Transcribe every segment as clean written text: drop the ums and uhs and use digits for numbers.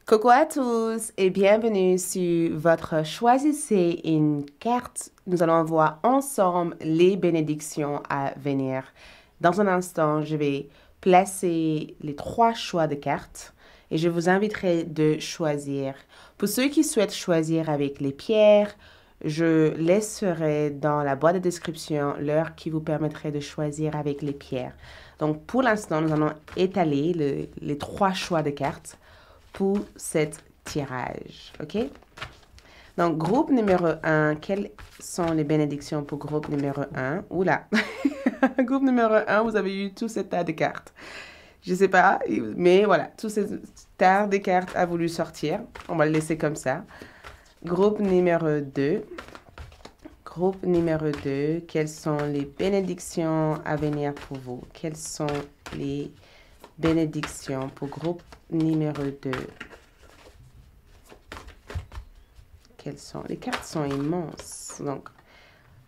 Coucou à tous et bienvenue sur votre Choisissez une carte. Nous allons voir ensemble les bénédictions à venir. Dans un instant, je vais placer les 3 choix de cartes et je vous inviterai de choisir. Pour ceux qui souhaitent choisir avec les pierres, je laisserai dans la boîte de description l'heure qui vous permettrait de choisir avec les pierres. Donc pour l'instant, nous allons étaler les 3 choix de cartes pour cet tirage, ok? Donc, groupe numéro 1, quelles sont les bénédictions pour groupe numéro 1? Oula! Groupe numéro 1, vous avez eu tout ce tas de cartes. Je sais pas, mais voilà, tout ce tas de cartes a voulu sortir. On va le laisser comme ça. Groupe numéro 2. Groupe numéro 2, quelles sont les bénédictions à venir pour vous? Quelles sont les bénédictions pour groupe numéro 2? Quelles sont? Les cartes sont immenses. Donc,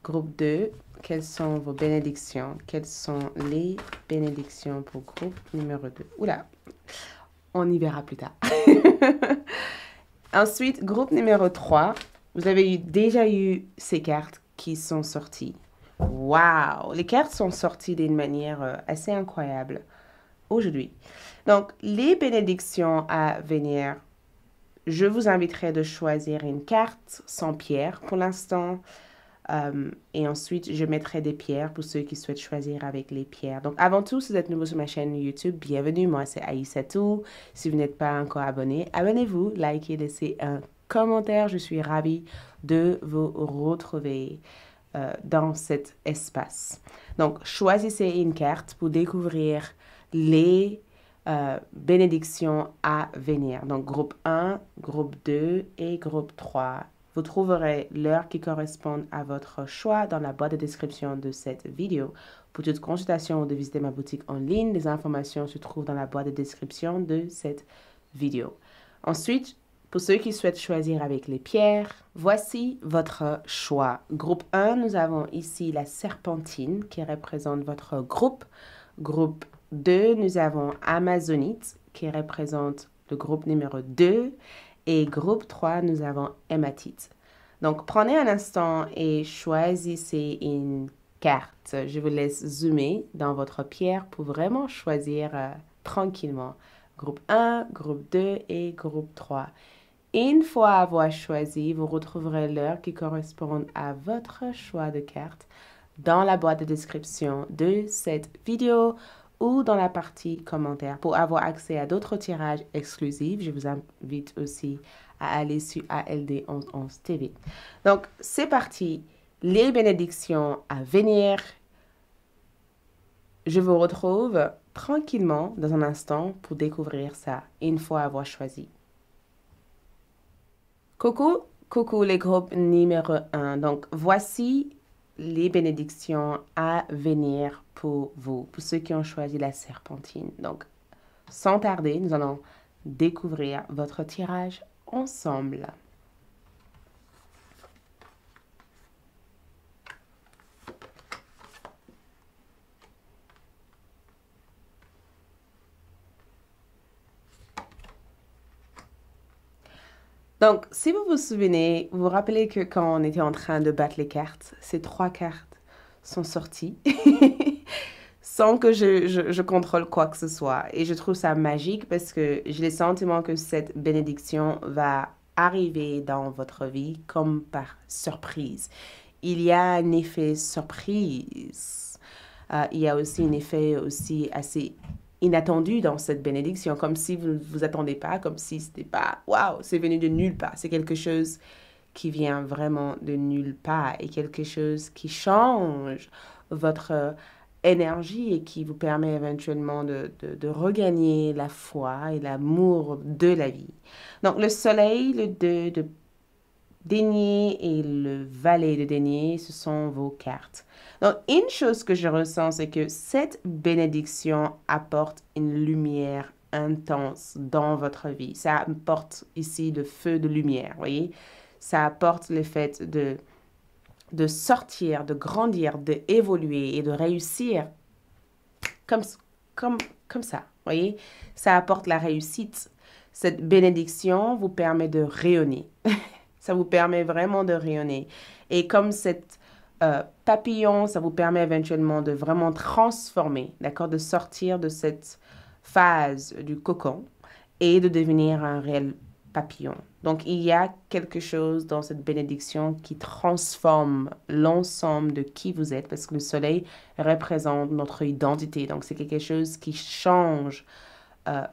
groupe 2, quelles sont vos bénédictions? Quelles sont les bénédictions pour groupe numéro 2? Oula, on y verra plus tard. Ensuite, groupe numéro 3, vous avez déjà eu ces cartes qui sont sorties. Waouh! Les cartes sont sorties d'une manière assez incroyable aujourd'hui. Donc, les bénédictions à venir, je vous inviterai de choisir une carte sans pierre pour l'instant. Et ensuite, je mettrai des pierres pour ceux qui souhaitent choisir avec les pierres. Donc, avant tout, si vous êtes nouveau sur ma chaîne YouTube, bienvenue. Moi, c'est Aïssatou. Si vous n'êtes pas encore abonné, abonnez-vous, likez, laissez un commentaire. Je suis ravie de vous retrouver dans cet espace. Donc, choisissez une carte pour découvrir les bénédictions à venir. Donc, groupe 1, groupe 2 et groupe 3. Vous trouverez l'heure qui correspond à votre choix dans la boîte de description de cette vidéo. Pour toute consultation ou de visiter ma boutique en ligne, les informations se trouvent dans la boîte de description de cette vidéo. Ensuite, pour ceux qui souhaitent choisir avec les pierres, voici votre choix. Groupe 1, nous avons ici la serpentine qui représente votre groupe. Groupe 2, nous avons Amazonite qui représente le groupe numéro 2. Et groupe 3, nous avons hématite. Donc, prenez un instant et choisissez une carte. Je vous laisse zoomer dans votre pierre pour vraiment choisir tranquillement. Groupe 1, groupe 2 et groupe 3. Une fois avoir choisi, vous retrouverez l'heure qui correspond à votre choix de carte dans la boîte de description de cette vidéo ou dans la partie commentaires. Pour avoir accès à d'autres tirages exclusifs, je vous invite aussi à aller sur ALD 1111 TV. Donc, c'est parti. Les bénédictions à venir. Je vous retrouve tranquillement dans un instant pour découvrir ça une fois avoir choisi. Coucou, coucou les groupes numéro 1. Donc, voici les bénédictions à venir pour vous, pour ceux qui ont choisi la serpentine. Donc, sans tarder, nous allons découvrir votre tirage ensemble. Donc, si vous vous souvenez, vous vous rappelez que quand on était en train de battre les cartes, ces 3 cartes sont sorties sans que je contrôle quoi que ce soit. Et je trouve ça magique parce que j'ai le sentiment que cette bénédiction va arriver dans votre vie comme par surprise. Il y a un effet surprise. Il y a aussi un effet aussi assez inattendu dans cette bénédiction, comme si vous ne vous attendez pas, comme si c'était pas, waouh, c'est venu de nulle part. C'est quelque chose qui vient vraiment de nulle part et quelque chose qui change votre énergie et qui vous permet éventuellement de regagner la foi et l'amour de la vie. Donc, le soleil, le 2 de denier et le valet de denier, ce sont vos cartes. Donc, une chose que je ressens, c'est que cette bénédiction apporte une lumière intense dans votre vie. Ça apporte ici le feu de lumière, voyez? Ça apporte le fait de sortir, de grandir, d'évoluer et de réussir comme ça, voyez? Ça apporte la réussite. Cette bénédiction vous permet de rayonner. Ça vous permet vraiment de rayonner. Et comme cette papillon, ça vous permet éventuellement de vraiment transformer, d'accord, de sortir de cette phase du cocon et de devenir un réel papillon. Donc, il y a quelque chose dans cette bénédiction qui transforme l'ensemble de qui vous êtes, parce que le soleil représente notre identité. Donc, c'est quelque chose qui change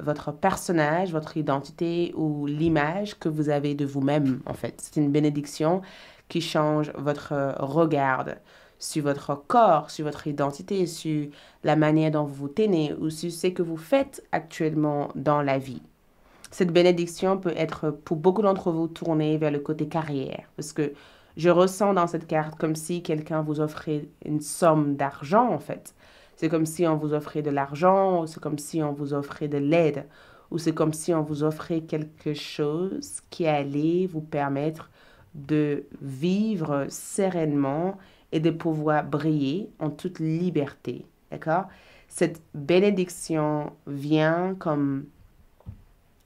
votre personnage, votre identité ou l'image que vous avez de vous-même, en fait. C'est une bénédiction qui change votre regard sur votre corps, sur votre identité, sur la manière dont vous vous tenez ou sur ce que vous faites actuellement dans la vie. Cette bénédiction peut être pour beaucoup d'entre vous tournée vers le côté carrière, parce que je ressens dans cette carte comme si quelqu'un vous offrait une somme d'argent, en fait. C'est comme si on vous offrait de l'argent, ou c'est comme si on vous offrait de l'aide, ou c'est comme si on vous offrait quelque chose qui allait vous permettre de vivre sereinement et de pouvoir briller en toute liberté. D'accord? Cette bénédiction vient comme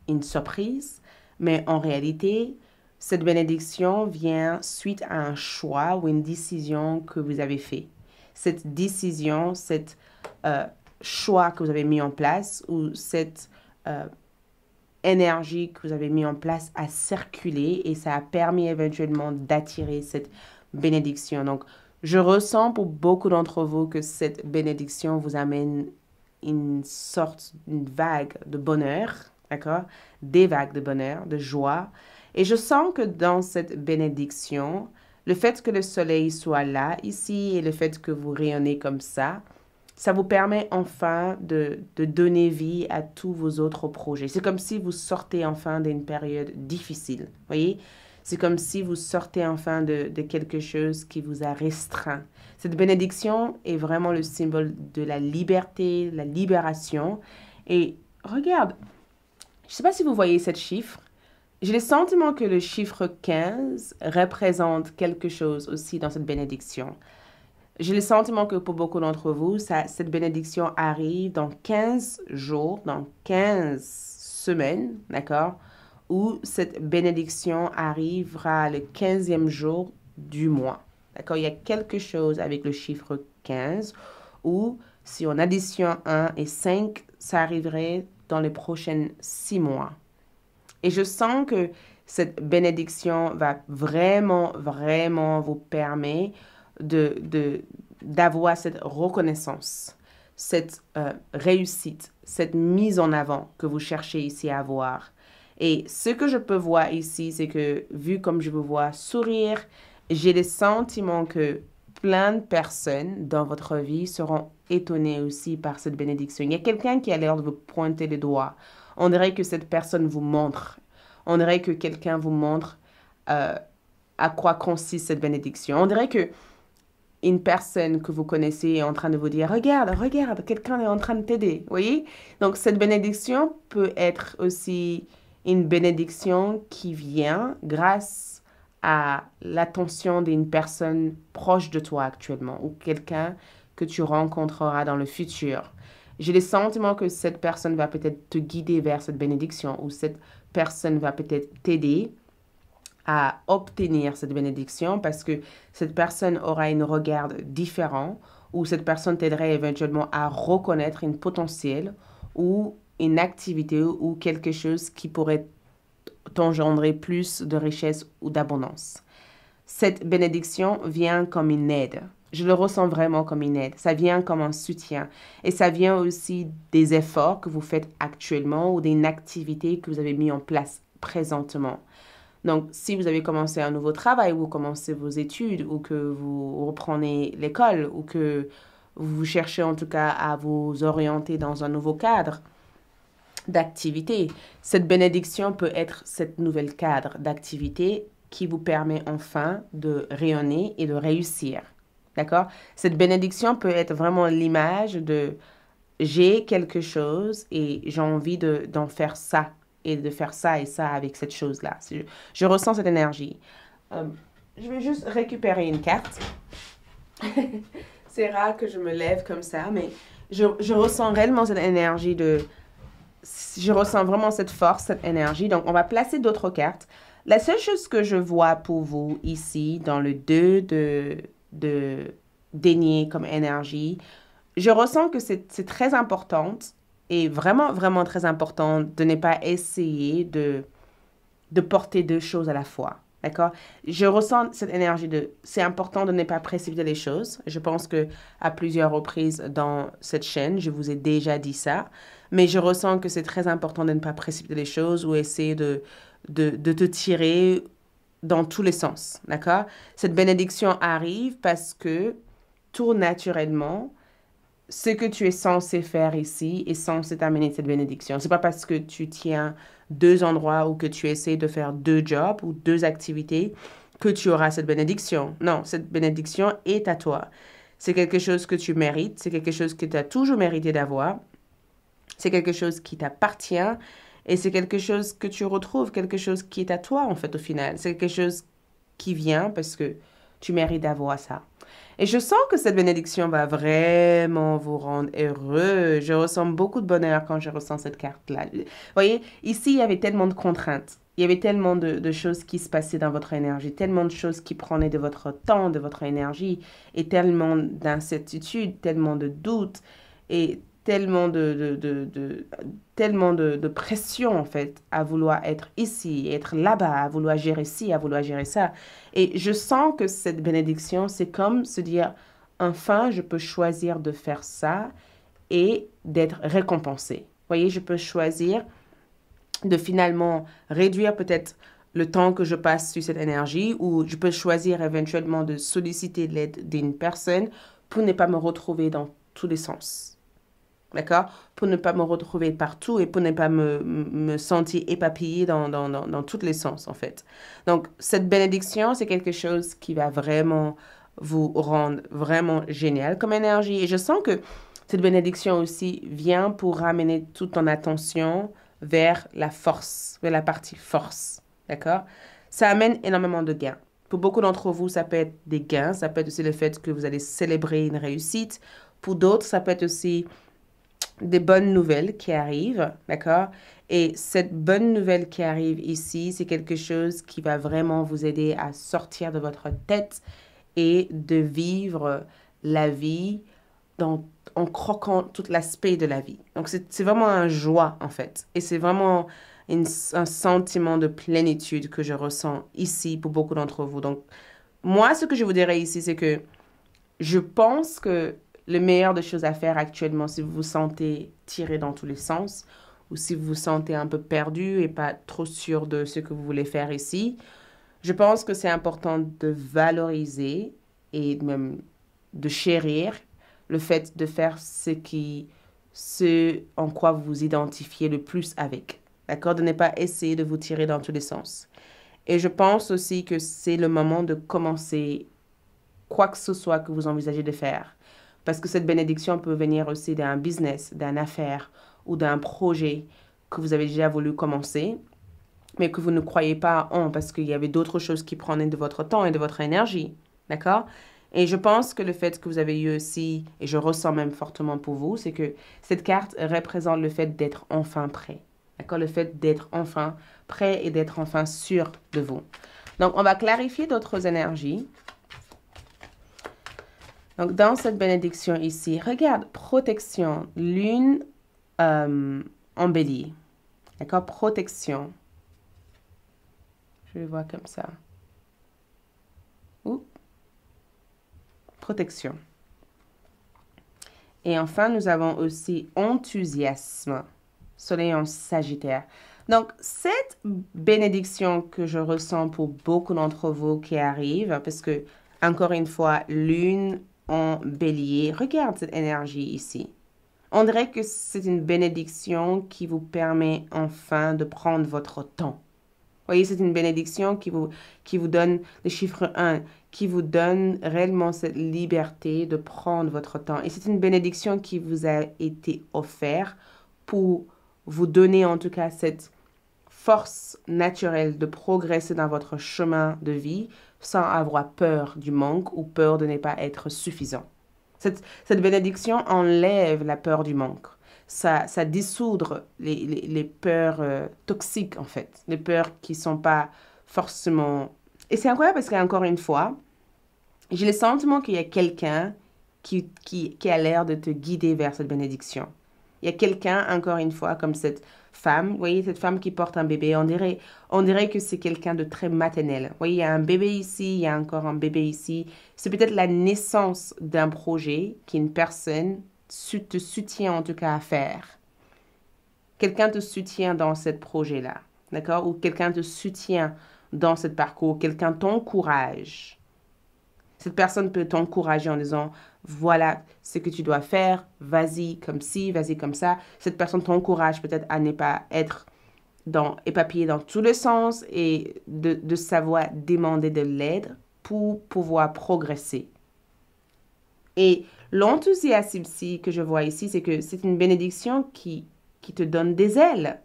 une surprise, mais en réalité, cette bénédiction vient suite à un choix ou une décision que vous avez fait. Cette décision, cet choix que vous avez mis en place ou cette énergie que vous avez mis en place a circulé et ça a permis éventuellement d'attirer cette bénédiction. Donc, je ressens pour beaucoup d'entre vous que cette bénédiction vous amène une sorte, une vague de bonheur, d'accord? Des vagues de bonheur, de joie. Et je sens que dans cette bénédiction, le fait que le soleil soit là, ici, et le fait que vous rayonnez comme ça vous permet enfin de donner vie à tous vos autres projets. C'est comme si vous sortez enfin d'une période difficile, voyez? C'est comme si vous sortez enfin de quelque chose qui vous a restreint. Cette bénédiction est vraiment le symbole de la liberté, la libération. Et regarde, je ne sais pas si vous voyez ce chiffre. J'ai le sentiment que le chiffre 15 représente quelque chose aussi dans cette bénédiction. J'ai le sentiment que pour beaucoup d'entre vous, cette bénédiction arrive dans 15 jours, dans 15 semaines, d'accord? Où cette bénédiction arrivera le 15e jour du mois, d'accord? Il y a quelque chose avec le chiffre 15 où si on additionne 1 et 5, ça arriverait dans les prochains 6 mois. Et je sens que cette bénédiction va vraiment, vraiment vous permettre d'avoir cette reconnaissance, cette réussite, cette mise en avant que vous cherchez ici à avoir. Et ce que je peux voir ici, c'est que, vu comme je vous vois sourire, j'ai le sentiment que plein de personnes dans votre vie seront étonnées aussi par cette bénédiction. Il y a quelqu'un qui a l'air de vous pointer le doigt. On dirait que cette personne vous montre. On dirait que quelqu'un vous montre à quoi consiste cette bénédiction. On dirait que une personne que vous connaissez est en train de vous dire, regarde, quelqu'un est en train de t'aider, vous voyez? Donc, cette bénédiction peut être aussi une bénédiction qui vient grâce à l'attention d'une personne proche de toi actuellement ou quelqu'un que tu rencontreras dans le futur. J'ai le sentiment que cette personne va peut-être te guider vers cette bénédiction ou cette personne va peut-être t'aider à obtenir cette bénédiction parce que cette personne aura un regard différent ou cette personne t'aiderait éventuellement à reconnaître une potentiel ou une activité ou quelque chose qui pourrait t'engendrer plus de richesse ou d'abondance. Cette bénédiction vient comme une aide. Je le ressens vraiment comme une aide. Ça vient comme un soutien. Et ça vient aussi des efforts que vous faites actuellement ou d'une activité que vous avez mis en place présentement. Donc, si vous avez commencé un nouveau travail, ou vous commencez vos études, ou que vous reprenez l'école, ou que vous cherchez en tout cas à vous orienter dans un nouveau cadre d'activité, cette bénédiction peut être cette nouvelle cadre d'activité qui vous permet enfin de rayonner et de réussir. D'accord? Cette bénédiction peut être vraiment l'image de j'ai quelque chose et j'ai envie d'en faire ça et de faire ça et ça avec cette chose-là. Je ressens cette énergie. Je vais juste récupérer une carte. C'est rare que je me lève comme ça, mais je ressens réellement cette énergie de je ressens vraiment cette force, cette énergie. Donc, on va placer d'autres cartes. La seule chose que je vois pour vous ici, dans le 2 de denier comme énergie, je ressens que c'est très important et vraiment, vraiment très important de ne pas essayer de porter deux choses à la fois. D'accord? Je ressens cette énergie de, c'est important de ne pas précipiter les choses. Je pense que à plusieurs reprises dans cette chaîne, je vous ai déjà dit ça. Mais je ressens que c'est très important de ne pas précipiter les choses ou essayer de te tirer dans tous les sens. D'accord? Cette bénédiction arrive parce que tout naturellement, ce que tu es censé faire ici est censé t'amener cette bénédiction. C'est pas parce que tu tiens deux endroits ou que tu essaies de faire deux jobs ou deux activités que tu auras cette bénédiction. Non, cette bénédiction est à toi. C'est quelque chose que tu mérites, c'est quelque chose que tu as toujours mérité d'avoir, c'est quelque chose qui t'appartient et c'est quelque chose que tu retrouves, quelque chose qui est à toi en fait au final. C'est quelque chose qui vient parce que tu mérites d'avoir ça. Et je sens que cette bénédiction va vraiment vous rendre heureux. Je ressens beaucoup de bonheur quand je ressens cette carte-là. Vous voyez, ici, il y avait tellement de contraintes. Il y avait tellement de choses qui se passaient dans votre énergie, tellement de choses qui prenaient de votre temps, de votre énergie, et tellement d'incertitudes, tellement de doutes, et tellement de pression, en fait, à vouloir être ici, être là-bas, à vouloir gérer ci, à vouloir gérer ça. Et je sens que cette bénédiction, c'est comme se dire, enfin, je peux choisir de faire ça et d'être récompensé. Vous voyez, je peux choisir de finalement réduire peut-être le temps que je passe sur cette énergie ou je peux choisir éventuellement de solliciter l'aide d'une personne pour ne pas me retrouver dans tous les sens. D'accord? Pour ne pas me retrouver partout et pour ne pas me sentir éparpillée dans tous les sens, en fait. Donc, cette bénédiction, c'est quelque chose qui va vraiment vous rendre vraiment génial comme énergie. Et je sens que cette bénédiction aussi vient pour ramener toute ton attention vers la force, vers la partie force. D'accord? Ça amène énormément de gains. Pour beaucoup d'entre vous, ça peut être des gains. Ça peut être aussi le fait que vous allez célébrer une réussite. Pour d'autres, ça peut être aussi des bonnes nouvelles qui arrivent, d'accord? Et cette bonne nouvelle qui arrive ici, c'est quelque chose qui va vraiment vous aider à sortir de votre tête et de vivre la vie en croquant tout l'aspect de la vie. Donc, c'est vraiment un joie, en fait. Et c'est vraiment un sentiment de plénitude que je ressens ici pour beaucoup d'entre vous. Donc, moi, ce que je vous dirais ici, c'est que je pense que le meilleur des choses à faire actuellement, si vous vous sentez tiré dans tous les sens ou si vous vous sentez un peu perdu et pas trop sûr de ce que vous voulez faire ici, je pense que c'est important de valoriser et même de chérir le fait de faire ce en quoi vous vous identifiez le plus avec. D'accord? De ne pas essayer de vous tirer dans tous les sens. Et je pense aussi que c'est le moment de commencer quoi que ce soit que vous envisagez de faire. Parce que cette bénédiction peut venir aussi d'un business, d'une affaire ou d'un projet que vous avez déjà voulu commencer, mais que vous ne croyez pas en parce qu'il y avait d'autres choses qui prenaient de votre temps et de votre énergie. D'accord? Et je pense que le fait que vous avez eu aussi, et je ressens même fortement pour vous, c'est que cette carte représente le fait d'être enfin prêt. D'accord? Le fait d'être enfin prêt et d'être enfin sûr de vous. Donc, on va clarifier d'autres énergies. Donc, dans cette bénédiction ici, regarde, protection, lune en bélier. D'accord? Protection. Je vais voir comme ça. Ouh. Protection. Et enfin, nous avons aussi enthousiasme. Soleil en Sagittaire. Donc, cette bénédiction que je ressens pour beaucoup d'entre vous qui arrivent, parce que, encore une fois, lune en bélier, regarde cette énergie ici. On dirait que c'est une bénédiction qui vous permet enfin de prendre votre temps. Vous voyez, c'est une bénédiction qui vous donne le chiffre 1, qui vous donne réellement cette liberté de prendre votre temps. Et c'est une bénédiction qui vous a été offerte pour vous donner en tout cas cette force naturelle de progresser dans votre chemin de vie sans avoir peur du manque ou peur de ne pas être suffisant. Cette bénédiction enlève la peur du manque. ça dissoudre les peurs toxiques, en fait. Les peurs qui sont pas forcément... Et c'est incroyable parce qu'encore une fois, j'ai le sentiment qu'il y a quelqu'un qui a l'air de te guider vers cette bénédiction. Il y a quelqu'un, encore une fois, comme cette femme, vous voyez, cette femme qui porte un bébé, on dirait que c'est quelqu'un de très maternel. Vous voyez, il y a un bébé ici, il y a encore un bébé ici. C'est peut-être la naissance d'un projet qu'une personne te soutient en tout cas à faire. Quelqu'un te soutient dans ce projet-là, d'accord? Ou quelqu'un te soutient dans ce parcours, quelqu'un t'encourage. Cette personne peut t'encourager en disant, voilà ce que tu dois faire, vas-y comme ci, vas-y comme ça. Cette personne t'encourage peut-être à ne pas être éparpillé dans tous les sens et de savoir demander de l'aide pour pouvoir progresser. Et l'enthousiasme ici que je vois ici, c'est que c'est une bénédiction qui te donne des ailes.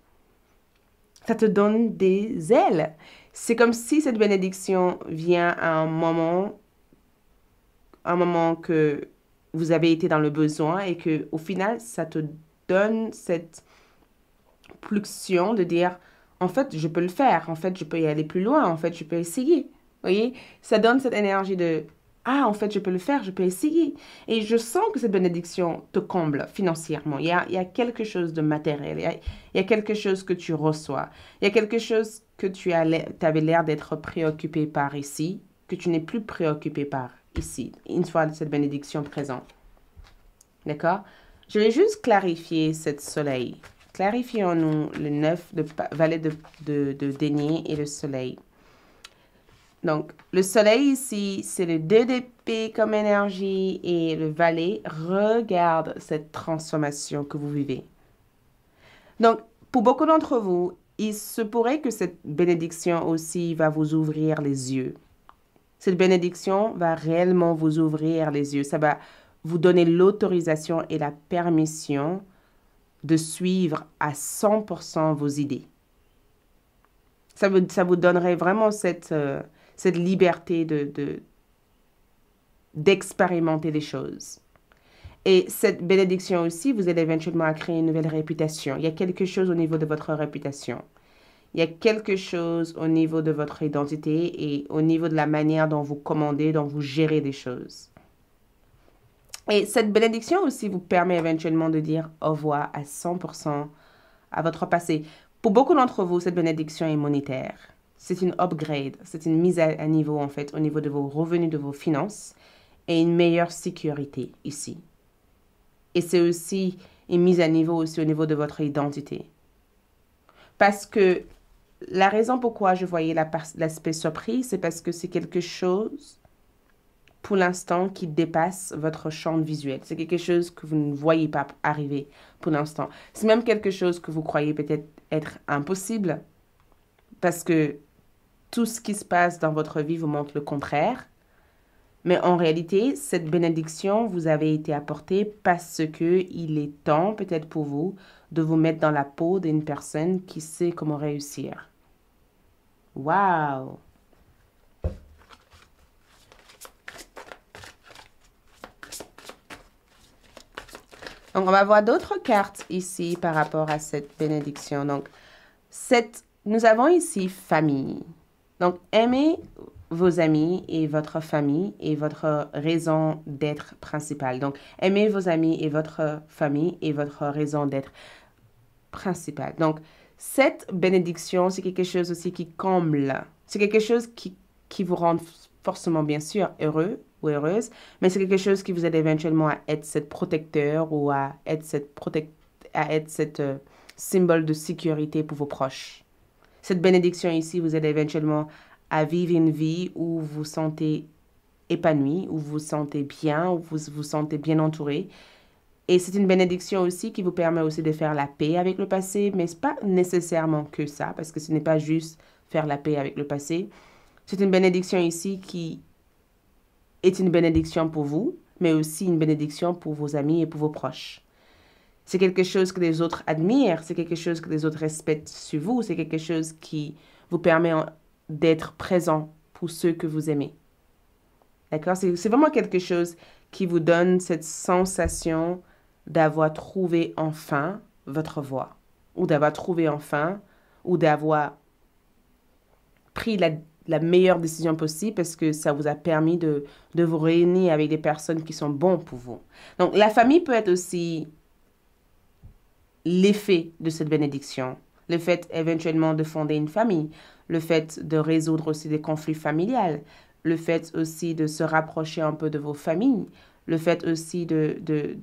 Ça te donne des ailes. C'est comme si cette bénédiction vient à un moment que vous avez été dans le besoin et que au final, ça te donne cette pulsion de dire, en fait, je peux le faire, en fait, je peux y aller plus loin, en fait, je peux essayer. Vous voyez, ça donne cette énergie de, ah, en fait, je peux le faire, je peux essayer. Et je sens que cette bénédiction te comble financièrement. Il y a quelque chose de matériel, il y a quelque chose que tu reçois, il y a quelque chose que tu avais l'air d'être préoccupé par ici, que tu n'es plus préoccupé par ici, une fois cette bénédiction présente. D'accord? Je vais juste clarifier cette soleil. Clarifions-nous le 9 de valet de denier et le soleil. Donc, le soleil ici, c'est le 2 d'épée comme énergie et le valet regarde cette transformation que vous vivez. Donc, pour beaucoup d'entre vous, il se pourrait que cette bénédiction aussi va vous ouvrir les yeux. Cette bénédiction va réellement vous ouvrir les yeux. Ça va vous donner l'autorisation et la permission de suivre à 100% vos idées. Ça vous donnerait vraiment cette liberté d'expérimenter les choses. Et cette bénédiction aussi vous aide éventuellement à créer une nouvelle réputation. Il y a quelque chose au niveau de votre réputation. Il y a quelque chose au niveau de votre identité et au niveau de la manière dont vous commandez, dont vous gérez des choses. Et cette bénédiction aussi vous permet éventuellement de dire au revoir à 100% à votre passé. Pour beaucoup d'entre vous, cette bénédiction est monétaire. C'est une upgrade, c'est une mise à niveau en fait, au niveau de vos revenus, de vos finances et une meilleure sécurité ici. Et c'est aussi une mise à niveau aussi au niveau de votre identité. Parce que la raison pourquoi je voyais l'aspect surprise, c'est parce que c'est quelque chose, pour l'instant, qui dépasse votre champ visuel. C'est quelque chose que vous ne voyez pas arriver pour l'instant. C'est même quelque chose que vous croyez peut-être être impossible, parce que tout ce qui se passe dans votre vie vous montre le contraire. Mais en réalité, cette bénédiction vous avait été apportée parce que il est temps, peut-être pour vous, de vous mettre dans la peau d'une personne qui sait comment réussir. Wow! Donc, on va voir d'autres cartes ici par rapport à cette bénédiction. Donc, nous avons ici famille. Donc, aimez vos amis et votre famille et votre raison d'être principale. Donc, aimez vos amis et votre famille et votre raison d'être principale. Donc, cette bénédiction, c'est quelque chose aussi qui comble. C'est quelque chose qui vous rend forcément, bien sûr, heureux ou heureuse, mais c'est quelque chose qui vous aide éventuellement à être cette protecteur ou à être cette symbole de sécurité pour vos proches. Cette bénédiction ici vous aide éventuellement à vivre une vie où vous vous sentez épanoui, où vous vous sentez bien, où vous vous sentez bien entouré. Et c'est une bénédiction aussi qui vous permet aussi de faire la paix avec le passé, mais ce n'est pas nécessairement que ça, parce que ce n'est pas juste faire la paix avec le passé. C'est une bénédiction ici qui est une bénédiction pour vous, mais aussi une bénédiction pour vos amis et pour vos proches. C'est quelque chose que les autres admirent, c'est quelque chose que les autres respectent sur vous, c'est quelque chose qui vous permet d'être présent pour ceux que vous aimez. D'accord? C'est vraiment quelque chose qui vous donne cette sensation d'avoir trouvé enfin votre voie, ou d'avoir trouvé enfin, ou d'avoir pris la meilleure décision possible parce que ça vous a permis de vous réunir avec des personnes qui sont bonnes pour vous. Donc, la famille peut être aussi l'effet de cette bénédiction. Le fait éventuellement de fonder une famille, le fait de résoudre aussi des conflits familiaux, le fait aussi de se rapprocher un peu de vos familles, le fait aussi de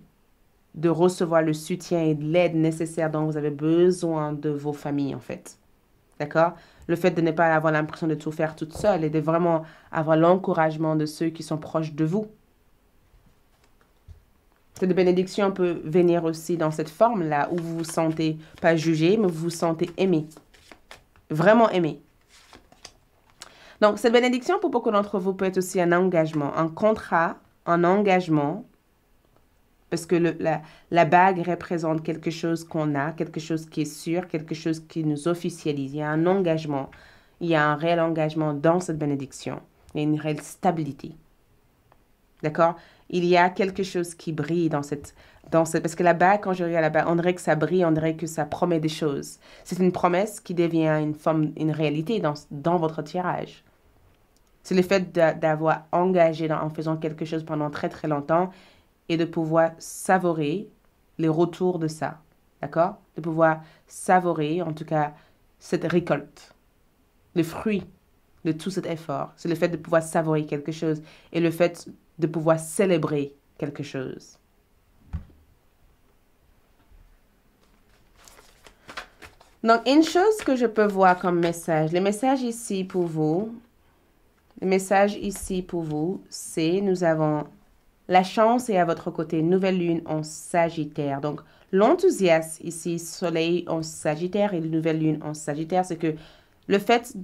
recevoir le soutien et de l'aide nécessaire dont vous avez besoin de vos familles, en fait. D'accord? Le fait de ne pas avoir l'impression de tout faire toute seule et de vraiment avoir l'encouragement de ceux qui sont proches de vous. Cette bénédiction peut venir aussi dans cette forme-là où vous vous sentez pas jugé, mais vous vous sentez aimé. Vraiment aimé. Donc, cette bénédiction, pour beaucoup d'entre vous, peut être aussi un engagement, un contrat, un engagement, parce que la bague représente quelque chose qu'on a, quelque chose qui est sûr, quelque chose qui nous officialise. Il y a un engagement, il y a un réel engagement dans cette bénédiction. Il y a une réelle stabilité. D'accord? Il y a quelque chose qui brille dans cette... Parce que la bague, quand je regarde la bague, on dirait que ça brille, on dirait que ça promet des choses. C'est une promesse qui devient une réalité dans votre tirage. C'est le fait d'avoir engagé en faisant quelque chose pendant très très longtemps et de pouvoir savourer les retours de ça. D'accord? De pouvoir savourer, en tout cas, cette récolte. Le fruit de tout cet effort. C'est le fait de pouvoir savourer quelque chose et le fait de pouvoir célébrer quelque chose. Donc, une chose que je peux voir comme message, le message ici pour vous, c'est nous avons la chance est à votre côté, nouvelle lune en Sagittaire. Donc, l'enthousiasme ici, soleil en Sagittaire et nouvelle lune en Sagittaire, c'est que le fait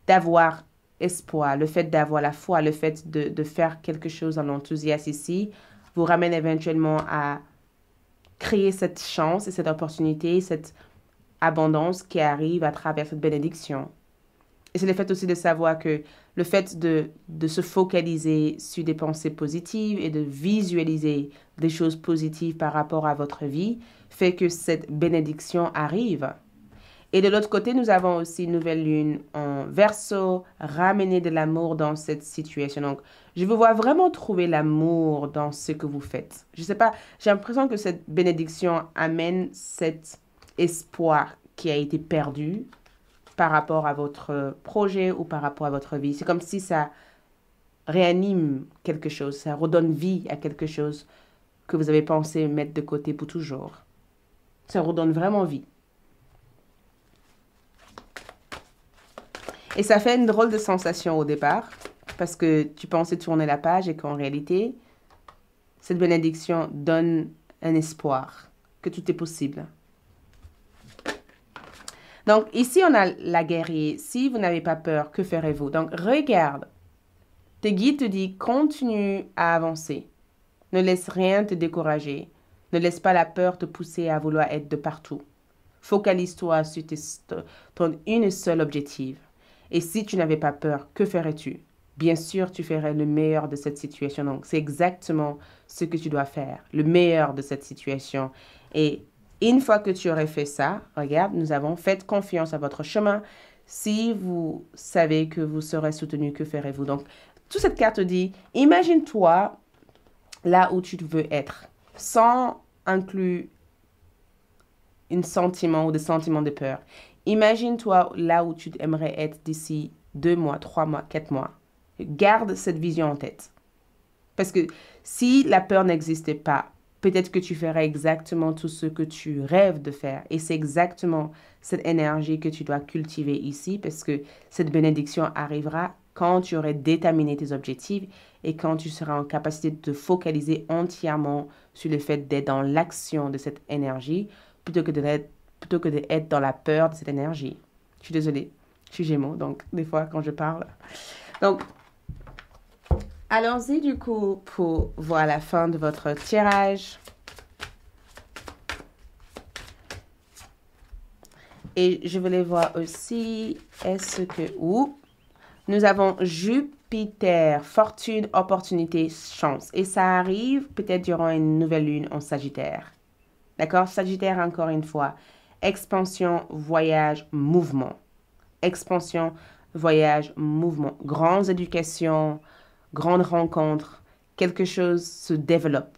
d'avoir espoir, le fait d'avoir la foi, le fait de faire quelque chose dans l'enthousiasme ici, vous ramène éventuellement à créer cette chance et cette opportunité, cette abondance qui arrive à travers cette bénédiction. Et c'est le fait aussi de savoir que le fait de se focaliser sur des pensées positives et de visualiser des choses positives par rapport à votre vie fait que cette bénédiction arrive. Et de l'autre côté, nous avons aussi une nouvelle lune en Verseau, ramener de l'amour dans cette situation. Donc, je vous vois vraiment trouver l'amour dans ce que vous faites. Je sais pas, j'ai l'impression que cette bénédiction amène cet espoir qui a été perdu par rapport à votre projet ou par rapport à votre vie. C'est comme si ça réanime quelque chose, ça redonne vie à quelque chose que vous avez pensé mettre de côté pour toujours. Ça redonne vraiment vie. Et ça fait une drôle de sensation au départ, parce que tu pensais tourner la page et qu'en réalité, cette bénédiction donne un espoir, que tout est possible. Donc, ici, on a la guerrier. Si vous n'avez pas peur, que ferez-vous? Donc, regarde. Tes guides te disent, continue à avancer. Ne laisse rien te décourager. Ne laisse pas la peur te pousser à vouloir être de partout. Focalise-toi sur ton une seule objectif. Et si tu n'avais pas peur, que ferais-tu? Bien sûr, tu ferais le meilleur de cette situation. Donc, c'est exactement ce que tu dois faire. Le meilleur de cette situation. Et une fois que tu aurais fait ça, regarde, nous avons fait confiance à votre chemin. Si vous savez que vous serez soutenu, que ferez-vous? Donc, toute cette carte dit, imagine-toi là où tu veux être, sans inclure un sentiment ou des sentiments de peur. Imagine-toi là où tu aimerais être d'ici 2 mois, 3 mois, 4 mois. Garde cette vision en tête. Parce que si la peur n'existait pas, peut-être que tu ferais exactement tout ce que tu rêves de faire. Et c'est exactement cette énergie que tu dois cultiver ici parce que cette bénédiction arrivera quand tu aurais déterminé tes objectifs et quand tu seras en capacité de te focaliser entièrement sur le fait d'être dans l'action de cette énergie plutôt que d'être dans la peur de cette énergie. Je suis désolée, je suis Gémeaux, donc des fois quand je parle. Donc, allons-y du coup pour voir la fin de votre tirage. Et je voulais voir aussi, est-ce que... nous avons Jupiter, fortune, opportunité, chance. Et ça arrive peut-être durant une nouvelle lune en Sagittaire. D'accord? Sagittaire, encore une fois. Expansion, voyage, mouvement. Expansion, voyage, mouvement. Grandes éducations, grandes rencontres. Quelque chose se développe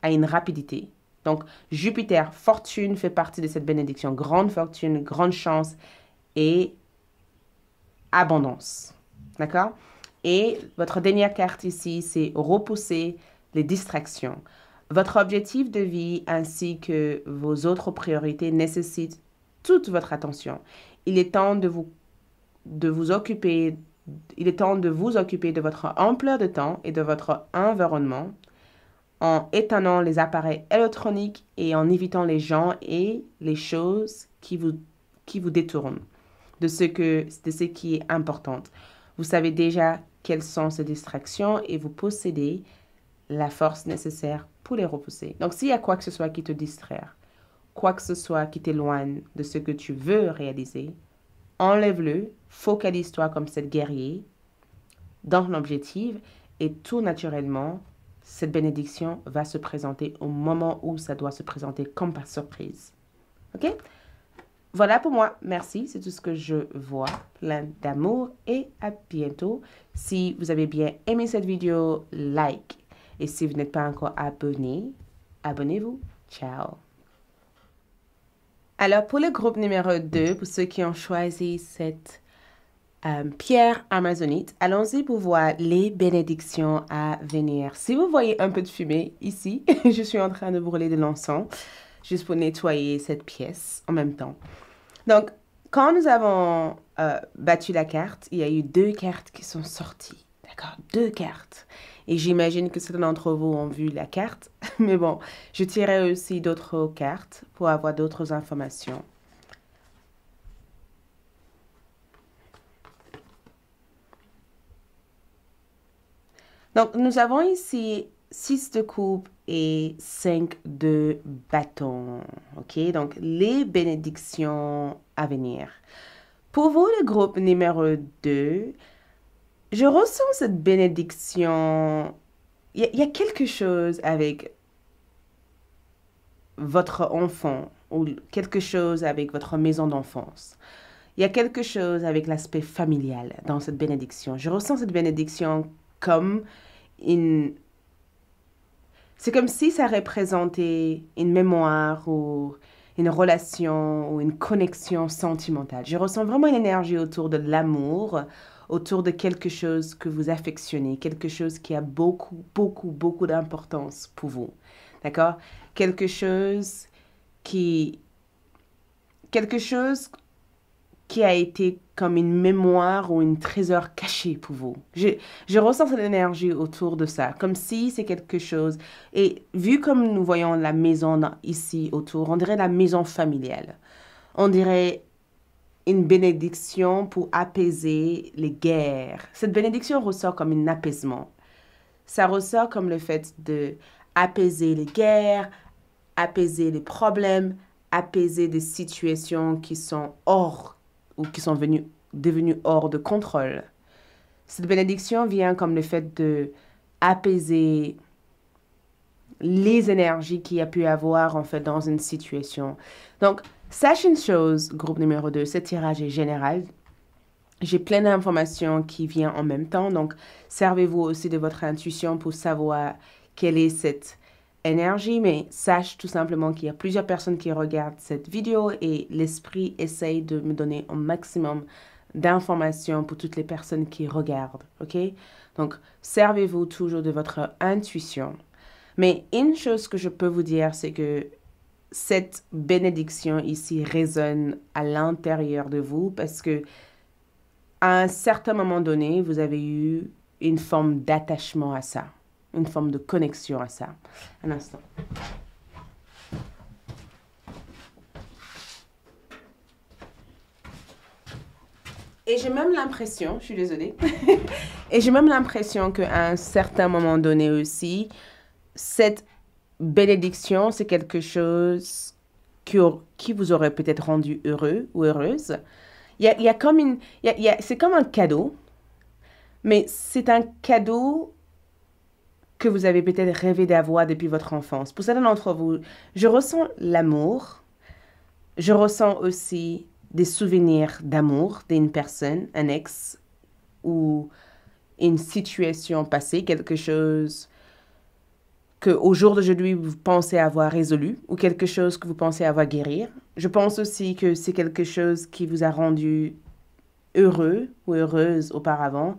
à une rapidité. Donc, Jupiter, fortune fait partie de cette bénédiction. Grande fortune, grande chance et abondance. D'accord? Et votre dernière carte ici, c'est repousser les distractions. Votre objectif de vie ainsi que vos autres priorités nécessitent toute votre attention. Il est temps de vous occuper, il est temps de vous occuper de votre ampleur de temps et de votre environnement en éteignant les appareils électroniques et en évitant les gens et les choses qui vous détournent de ce qui est important. Vous savez déjà quelles sont ces distractions et vous possédez la force nécessaire pour les repousser. Donc, s'il y a quoi que ce soit qui te distrait, quoi que ce soit qui t'éloigne de ce que tu veux réaliser, enlève-le, focalise-toi comme cette guerrier dans l'objectif et tout naturellement, cette bénédiction va se présenter au moment où ça doit se présenter comme par surprise. OK? Voilà pour moi. Merci. C'est tout ce que je vois. Plein d'amour et à bientôt. Si vous avez bien aimé cette vidéo, like. Et si vous n'êtes pas encore abonné, abonnez-vous. Ciao. Alors, pour le groupe numéro 2, pour ceux qui ont choisi cette pierre amazonite, allons-y pour voir les bénédictions à venir. Si vous voyez un peu de fumée ici, je suis en train de brûler de l'encens, juste pour nettoyer cette pièce en même temps. Donc, quand nous avons battu la carte, il y a eu 2 cartes qui sont sorties. D'accord? 2 cartes. Et j'imagine que certains d'entre vous ont vu la carte. Mais bon, je tirerai aussi d'autres cartes pour avoir d'autres informations. Donc, nous avons ici 6 de coupe et 5 de bâton. OK? Donc, les bénédictions à venir. Pour vous, le groupe numéro 2, je ressens cette bénédiction. Il y a quelque chose avec votre enfant ou quelque chose avec votre maison d'enfance. Il y a quelque chose avec l'aspect familial dans cette bénédiction. Je ressens cette bénédiction comme une... C'est comme si ça représentait une mémoire ou une relation ou une connexion sentimentale. Je ressens vraiment une énergie autour de l'amour, autour de quelque chose que vous affectionnez, quelque chose qui a beaucoup, beaucoup, beaucoup d'importance pour vous. D'accord? Quelque chose qui a été comme une mémoire ou une trésor caché pour vous. Je ressens cette énergie autour de ça, comme si c'est quelque chose. Et vu comme nous voyons la maison ici autour, on dirait la maison familiale. On dirait une bénédiction pour apaiser les guerres. Cette bénédiction ressort comme un apaisement. Ça ressort comme le fait de apaiser les guerres, apaiser les problèmes, apaiser des situations qui sont hors ou qui sont devenues hors de contrôle. Cette bénédiction vient comme le fait de apaiser les énergies qu'il y a pu avoir en fait dans une situation. Donc, sache une chose, groupe numéro 2, ce tirage est général. J'ai plein d'informations qui viennent en même temps, donc servez-vous aussi de votre intuition pour savoir quelle est cette énergie, mais sache tout simplement qu'il y a plusieurs personnes qui regardent cette vidéo et l'esprit essaye de me donner un maximum d'informations pour toutes les personnes qui regardent, ok? Donc, servez-vous toujours de votre intuition. Mais une chose que je peux vous dire, c'est que cette bénédiction ici résonne à l'intérieur de vous parce que à un certain moment donné, vous avez eu une forme d'attachement à ça, une forme de connexion à ça. Un instant. Et j'ai même l'impression, je suis désolée, et j'ai même l'impression qu'à un certain moment donné aussi, cette bénédiction, c'est quelque chose qui vous aurait peut-être rendu heureux ou heureuse. Il y a comme c'est comme un cadeau, Mais c'est un cadeau que vous avez peut-être rêvé d'avoir depuis votre enfance. Pour certains d'entre vous, je ressens l'amour. Je ressens aussi des souvenirs d'amour d'une personne, un ex ou une situation passée, quelque chose que au jour d'aujourd'hui vous pensez avoir résolu ou quelque chose que vous pensez avoir guéri. Je pense aussi que c'est quelque chose qui vous a rendu heureux ou heureuse auparavant.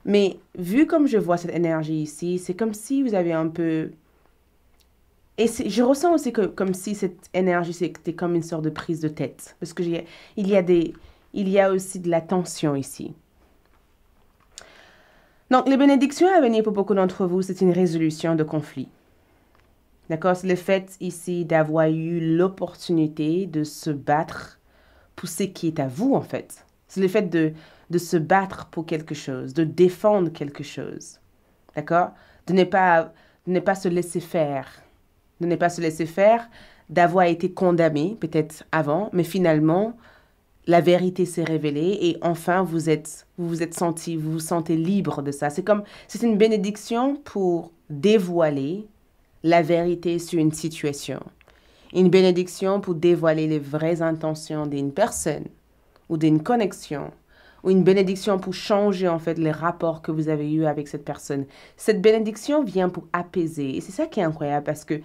Mais vu comme je vois cette énergie ici, c'est comme si vous avez un peu... Et je ressens aussi que comme si cette énergie, c'était comme une sorte de prise de tête. Parce que il y a aussi de la tension ici. Donc, les bénédictions à venir pour beaucoup d'entre vous, c'est une résolution de conflit. D'accord? C'est le fait ici d'avoir eu l'opportunité de se battre pour ce qui est à vous, en fait. C'est le fait de se battre pour quelque chose, de défendre quelque chose. D'accord? De ne pas se laisser faire. De ne pas se laisser faire, d'avoir été condamné, peut-être avant, mais finalement, la vérité s'est révélée et enfin, vous vous êtes senti, vous vous sentez libre de ça. C'est une bénédiction pour dévoiler la vérité sur une situation. Une bénédiction pour dévoiler les vraies intentions d'une personne ou d'une connexion. Ou une bénédiction pour changer en fait les rapports que vous avez eus avec cette personne. Cette bénédiction vient pour apaiser. Et c'est ça qui est incroyable parce que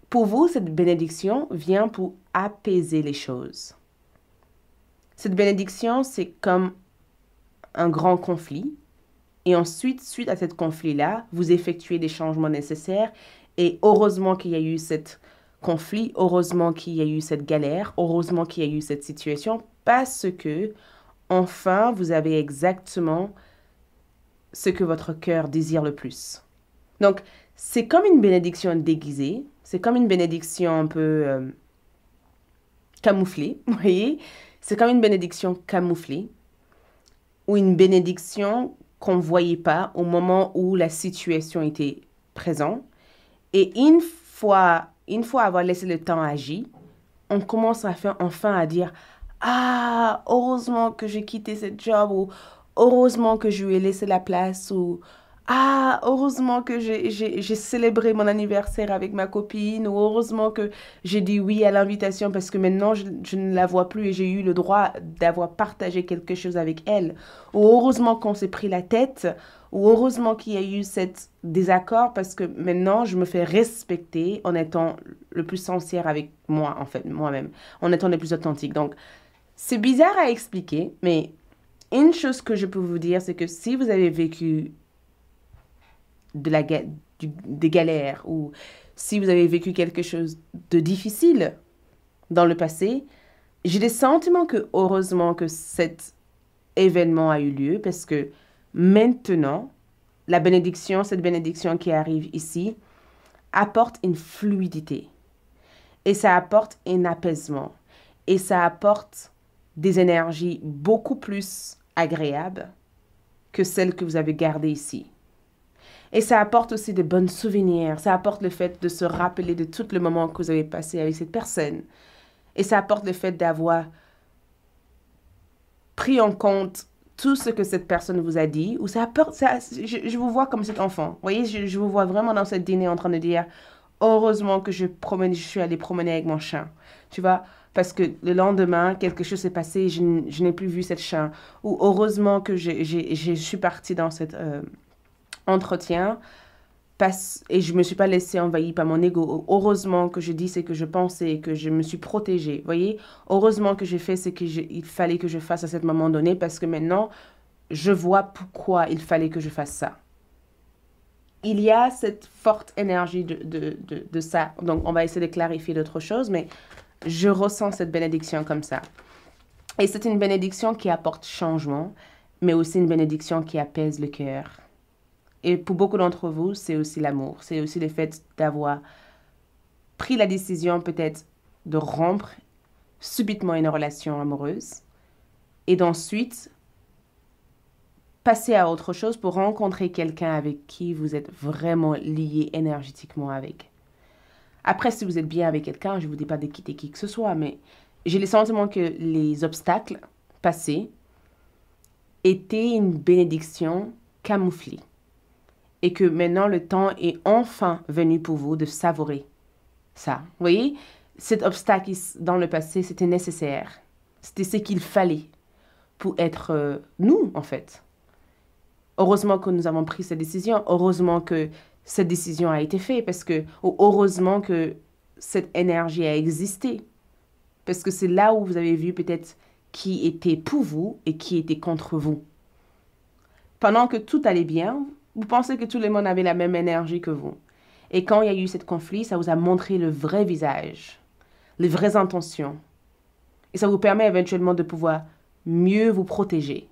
pour vous, cette bénédiction vient pour apaiser les choses. Cette bénédiction, c'est comme un grand conflit. Et ensuite, suite à ce conflit-là, vous effectuez des changements nécessaires. Et heureusement qu'il y a eu cet conflit, heureusement qu'il y a eu cette galère, heureusement qu'il y a eu cette situation, parce que, enfin, vous avez exactement ce que votre cœur désire le plus. Donc, c'est comme une bénédiction déguisée, c'est comme une bénédiction un peu camouflée, vous voyez? C'est comme une bénédiction camouflée ou une bénédiction qu'on ne voyait pas au moment où la situation était présente. Et une fois avoir laissé le temps agir, on commence à faire enfin à dire ah, heureusement que j'ai quitté ce job ou heureusement que je lui ai laissé la place ou ah, heureusement que j'ai célébré mon anniversaire avec ma copine ou heureusement que j'ai dit oui à l'invitation parce que maintenant je ne la vois plus et j'ai eu le droit d'avoir partagé quelque chose avec elle. Ou heureusement qu'on s'est pris la tête ou heureusement qu'il y a eu cet désaccord parce que maintenant je me fais respecter en étant le plus sincère avec moi, en fait, moi-même, en étant le plus authentique. Donc, c'est bizarre à expliquer, mais une chose que je peux vous dire, c'est que si vous avez vécu des galères ou si vous avez vécu quelque chose de difficile dans le passé, j'ai le sentiment que heureusement que cet événement a eu lieu parce que maintenant, cette bénédiction qui arrive ici, apporte une fluidité et ça apporte un apaisement et ça apporte des énergies beaucoup plus agréables que celles que vous avez gardées ici. Et ça apporte aussi de bons souvenirs. Ça apporte le fait de se rappeler de tout le moment que vous avez passé avec cette personne. Et ça apporte le fait d'avoir pris en compte tout ce que cette personne vous a dit. Ou ça apporte, je vous vois comme cet enfant. Vous voyez, je vous vois vraiment dans cette dîner en train de dire, heureusement que je suis allée promener avec mon chien. Tu vois, parce que le lendemain, quelque chose s'est passé et je n'ai plus vu cette chien. Ou heureusement que je suis partie dans cet entretien et je me suis pas laissée envahir par mon ego. Heureusement que je dis ce que je pensais et que je me suis protégée. Vous voyez, heureusement que j'ai fait ce qu'il fallait que je fasse à ce moment donné parce que maintenant, je vois pourquoi il fallait que je fasse ça. Il y a cette forte énergie de ça. Donc, on va essayer de clarifier d'autres choses, mais je ressens cette bénédiction comme ça. Et c'est une bénédiction qui apporte changement, mais aussi une bénédiction qui apaise le cœur. Et pour beaucoup d'entre vous, c'est aussi l'amour. C'est aussi le fait d'avoir pris la décision peut-être de rompre subitement une relation amoureuse et d'ensuite passer à autre chose pour rencontrer quelqu'un avec qui vous êtes vraiment lié énergétiquement avec. Après, si vous êtes bien avec quelqu'un, je ne vous dis pas de quitter qui que ce soit, mais j'ai le sentiment que les obstacles passés était une bénédiction camouflée. Et que maintenant, le temps est enfin venu pour vous de savourer ça. Vous voyez, cet obstacle dans le passé, c'était nécessaire. C'était ce qu'il fallait pour être nous, en fait. Heureusement que nous avons pris cette décision. Heureusement que cette décision a été faite. Ou heureusement que cette énergie a existé. Parce que c'est là où vous avez vu peut-être qui était pour vous et qui était contre vous. Pendant que tout allait bien, vous pensez que tout le monde avait la même énergie que vous. Et quand il y a eu ce conflit, ça vous a montré le vrai visage, les vraies intentions. Et ça vous permet éventuellement de pouvoir mieux vous protéger.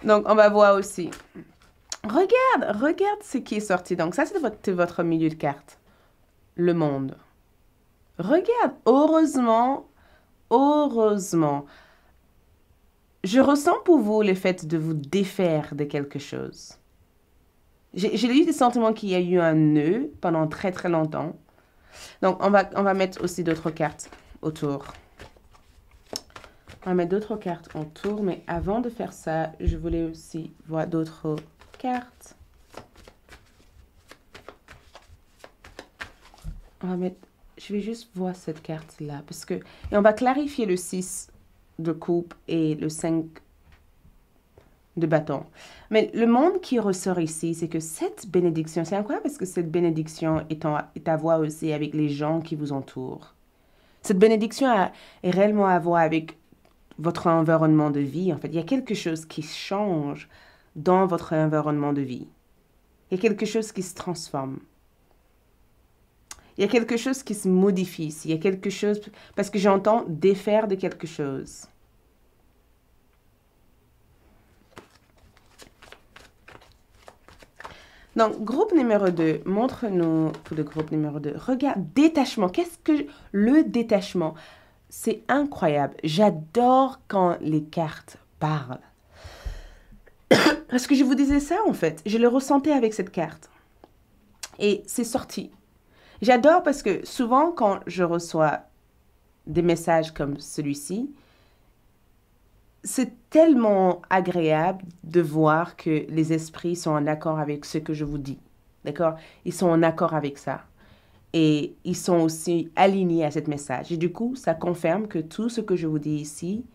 donc, on va voir aussi. Regarde ce qui est sorti. Donc, ça, c'est votre milieu de carte. Le monde. Regarde, heureusement, je ressens pour vous le fait de vous défaire de quelque chose. J'ai eu des sentiments qu'il y a eu un nœud pendant très très longtemps. Donc, on va mettre aussi d'autres cartes autour. On va mettre d'autres cartes autour, mais avant de faire ça, je voulais aussi voir d'autres cartes. Je vais juste voir cette carte-là, et on va clarifier le 6 de coupe et le 5 de bâton. Mais le monde qui ressort ici, c'est que cette bénédiction, c'est incroyable parce que cette bénédiction est à voir aussi avec les gens qui vous entourent. Cette bénédiction est réellement à voir avec votre environnement de vie. En fait, il y a quelque chose qui change dans votre environnement de vie. Il y a quelque chose qui se transforme. Il y a quelque chose qui se modifie ici. Il y a quelque chose, parce que j'entends défaire de quelque chose. Donc, groupe numéro 2, montre-nous pour le groupe numéro 2. Regarde, détachement. Qu'est-ce que le détachement? C'est incroyable. J'adore quand les cartes parlent. Parce que je vous disais ça, en fait. Je le ressentais avec cette carte. Et c'est sorti. J'adore parce que souvent, quand je reçois des messages comme celui-ci, c'est tellement agréable de voir que les esprits sont en accord avec ce que je vous dis. D'accord? Ils sont en accord avec ça. Et ils sont aussi alignés à ce message. Et du coup, ça confirme que tout ce que je vous dis ici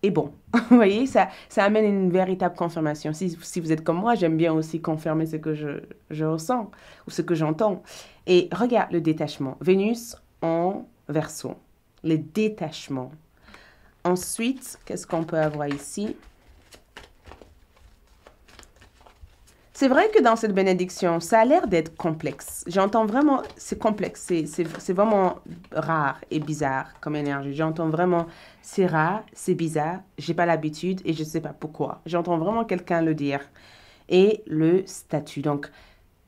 est bon. Vous voyez, ça amène une véritable confirmation. Si vous êtes comme moi, j'aime bien aussi confirmer ce que je ressens ou ce que j'entends. Et regarde le détachement. Vénus en Verseau. Le détachement. Ensuite, qu'est-ce qu'on peut avoir ici? C'est vrai que dans cette bénédiction, ça a l'air d'être complexe. J'entends vraiment, c'est complexe, c'est vraiment rare et bizarre comme énergie. J'entends vraiment, c'est rare, c'est bizarre, j'ai pas l'habitude et je sais pas pourquoi. J'entends vraiment quelqu'un le dire. Et le statut. Donc,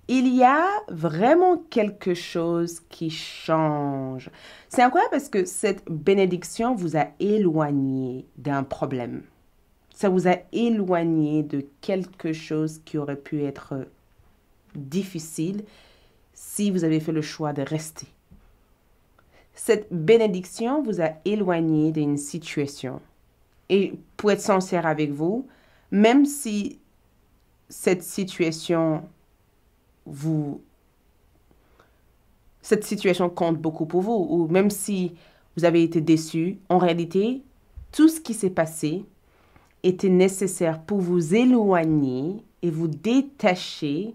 il y a vraiment quelque chose qui change. C'est incroyable parce que cette bénédiction vous a éloigné d'un problème. Ça vous a éloigné de quelque chose qui aurait pu être difficile si vous avez fait le choix de rester. Cette bénédiction vous a éloigné d'une situation. Et pour être sincère avec vous, même si cette situation compte beaucoup pour vous, ou même si vous avez été déçu, en réalité, tout ce qui s'est passé était nécessaire pour vous éloigner et vous détacher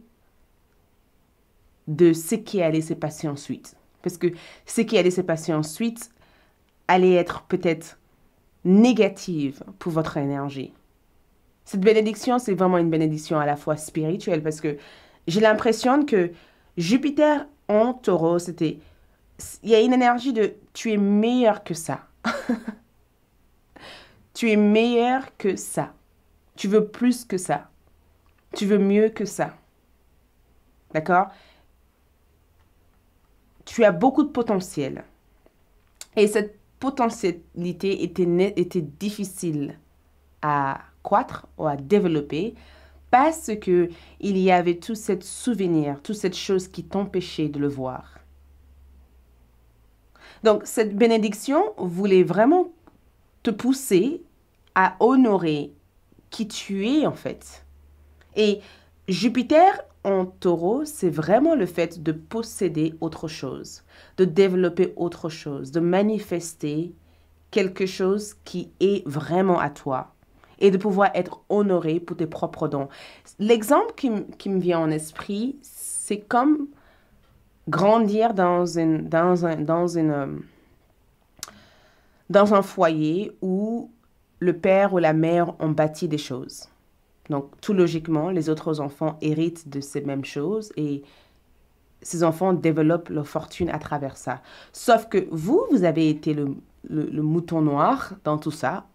de ce qui allait se passer ensuite. Parce que ce qui allait se passer ensuite allait être peut-être négative pour votre énergie. Cette bénédiction, c'est vraiment une bénédiction à la fois spirituelle parce que j'ai l'impression que Jupiter en Taureau, il y a une énergie de tu es meilleur que ça. Tu es meilleur que ça. Tu veux plus que ça. Tu veux mieux que ça. D'accord? Tu as beaucoup de potentiel. Et cette potentialité était difficile à croître ou à développer parce que il y avait tout ce souvenir, toute cette chose qui t'empêchait de le voir. Donc, cette bénédiction voulait vraiment te pousser à honorer qui tu es en fait. Et Jupiter en taureau, c'est vraiment le fait de posséder autre chose, de développer autre chose, de manifester quelque chose qui est vraiment à toi et de pouvoir être honoré pour tes propres dons. L'exemple qui me vient en esprit, c'est comme grandir dans un foyer où le père ou la mère ont bâti des choses. Donc, tout logiquement, les autres enfants héritent de ces mêmes choses et ces enfants développent leur fortune à travers ça. Sauf que vous avez été le mouton noir dans tout ça.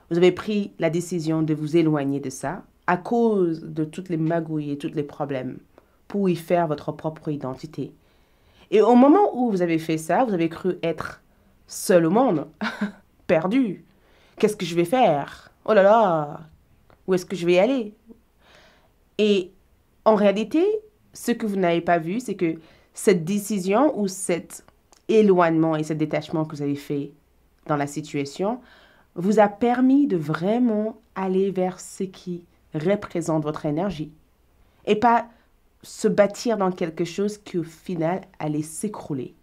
Vous avez pris la décision de vous éloigner de ça à cause de toutes les magouilles et tous les problèmes pour y faire votre propre identité. Et au moment où vous avez fait ça, vous avez cru être seul au monde, perdu. Qu'est-ce que je vais faire? Oh là là, où est-ce que je vais aller? Et en réalité, ce que vous n'avez pas vu, c'est que cette décision ou cet éloignement et ce détachement que vous avez fait dans la situation vous a permis de vraiment aller vers ce qui représente votre énergie et pas se bâtir dans quelque chose qui au final allait s'écrouler.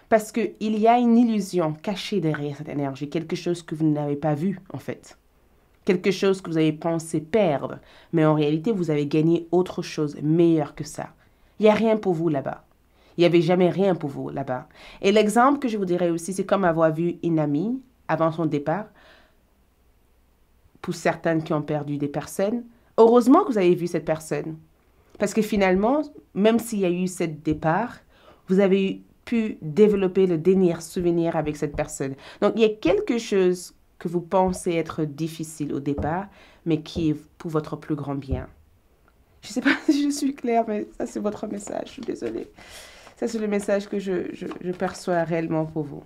Parce qu'il y a une illusion cachée derrière cette énergie, quelque chose que vous n'avez pas vu en fait. Quelque chose que vous avez pensé perdre, mais en réalité, vous avez gagné autre chose meilleur que ça. Il n'y a rien pour vous là-bas. Il n'y avait jamais rien pour vous là-bas. Et l'exemple que je vous dirais aussi, c'est comme avoir vu une amie avant son départ. Pour certaines qui ont perdu des personnes, heureusement que vous avez vu cette personne. Parce que finalement, même s'il y a eu ce départ, vous avez pu développer le dernier souvenir avec cette personne. Donc, il y a quelque chose que vous pensez être difficile au départ, mais qui est pour votre plus grand bien. Je ne sais pas si je suis claire, mais ça, c'est votre message. Je suis désolée. Ça, c'est le message que je perçois réellement pour vous.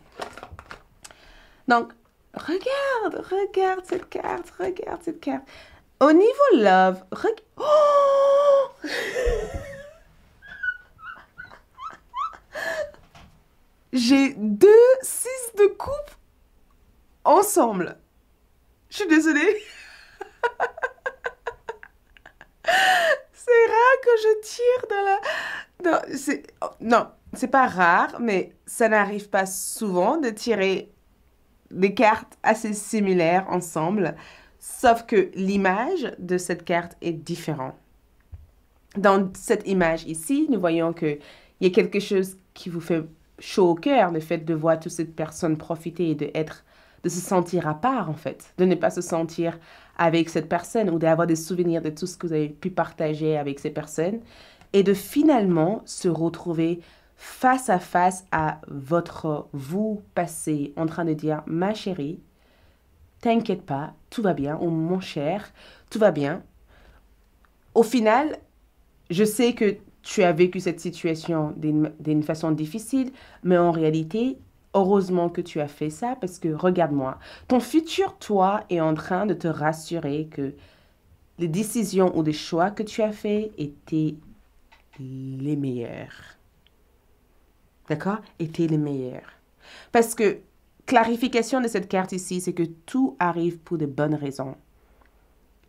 Donc, regarde cette carte, regarde cette carte. Au niveau love, oh! J'ai 2 6 de coupe ensemble. Je suis désolée. C'est rare que je tire dans la... Non, c'est pas rare, mais ça n'arrive pas souvent de tirer des cartes assez similaires ensemble, sauf que l'image de cette carte est différente. Dans cette image ici, nous voyons qu'il y a quelque chose qui vous fait chaud au cœur, le fait de voir toute cette personne profiter et de se sentir à part, en fait, de ne pas se sentir avec cette personne ou d'avoir des souvenirs de tout ce que vous avez pu partager avec ces personnes et de finalement se retrouver face à votre vous passé en train de dire « Ma chérie, t'inquiète pas, tout va bien » ou « Mon cher, tout va bien ». Au final, je sais que tu as vécu cette situation d'une façon difficile, mais en réalité, heureusement que tu as fait ça parce que regarde-moi, ton futur toi est en train de te rassurer que les décisions ou les choix que tu as faits étaient les meilleurs. D'accord? Étaient les meilleurs. Parce que, clarification de cette carte ici, c'est que tout arrive pour de bonnes raisons.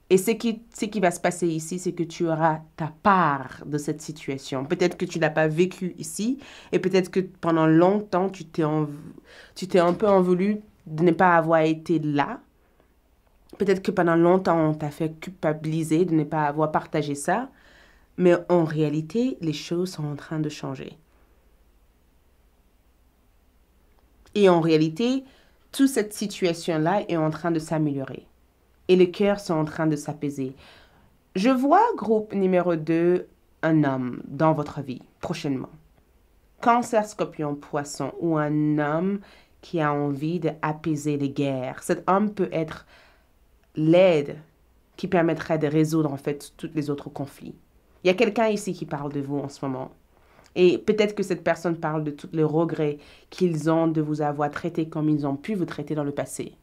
Et ce qui va se passer ici, c'est que tu auras ta part de cette situation. Peut-être que tu ne l'as pas vécu ici, et peut-être que pendant longtemps, tu t'es un peu en voulu de ne pas avoir été là. Peut-être que pendant longtemps, on t'a fait culpabiliser de ne pas avoir partagé ça. Mais en réalité, les choses sont en train de changer. Et en réalité, toute cette situation-là est en train de s'améliorer. Et les cœurs sont en train de s'apaiser. Je vois, groupe numéro 2, un homme dans votre vie, prochainement. Cancer, Scorpion, Poisson, ou un homme qui a envie d'apaiser les guerres. Cet homme peut être l'aide qui permettrait de résoudre en fait tous les autres conflits. Il y a quelqu'un ici qui parle de vous en ce moment. Et peut-être que cette personne parle de tous les regrets qu'ils ont de vous avoir traité comme ils ont pu vous traiter dans le passé.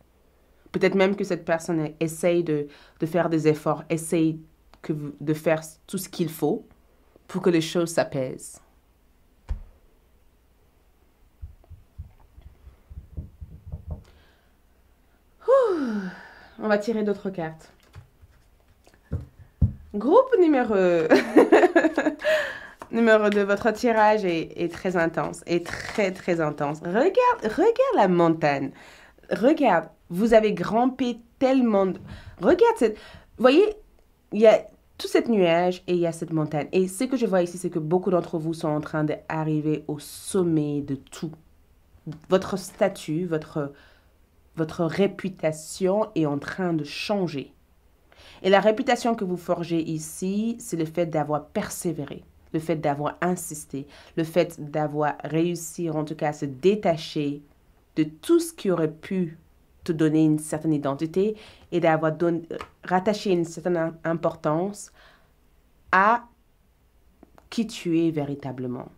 Peut-être même que cette personne essaye de faire des efforts, essaye de faire tout ce qu'il faut pour que les choses s'apaisent. On va tirer d'autres cartes. Groupe numéro... numéro 2, votre tirage est très intense. Est très, très intense. Regarde la montagne. Regarde, vous avez grimpé tellement... Regarde cette... Vous voyez, il y a tout cet nuage et il y a cette montagne. Et ce que je vois ici, c'est que beaucoup d'entre vous sont en train d'arriver au sommet de tout. Votre statut, votre réputation est en train de changer. Et la réputation que vous forgez ici, c'est le fait d'avoir persévéré, le fait d'avoir insisté, le fait d'avoir réussi, en tout cas, à se détacher de tout ce qui aurait pu te donner une certaine identité et d'avoir rattaché une certaine importance à qui tu es véritablement.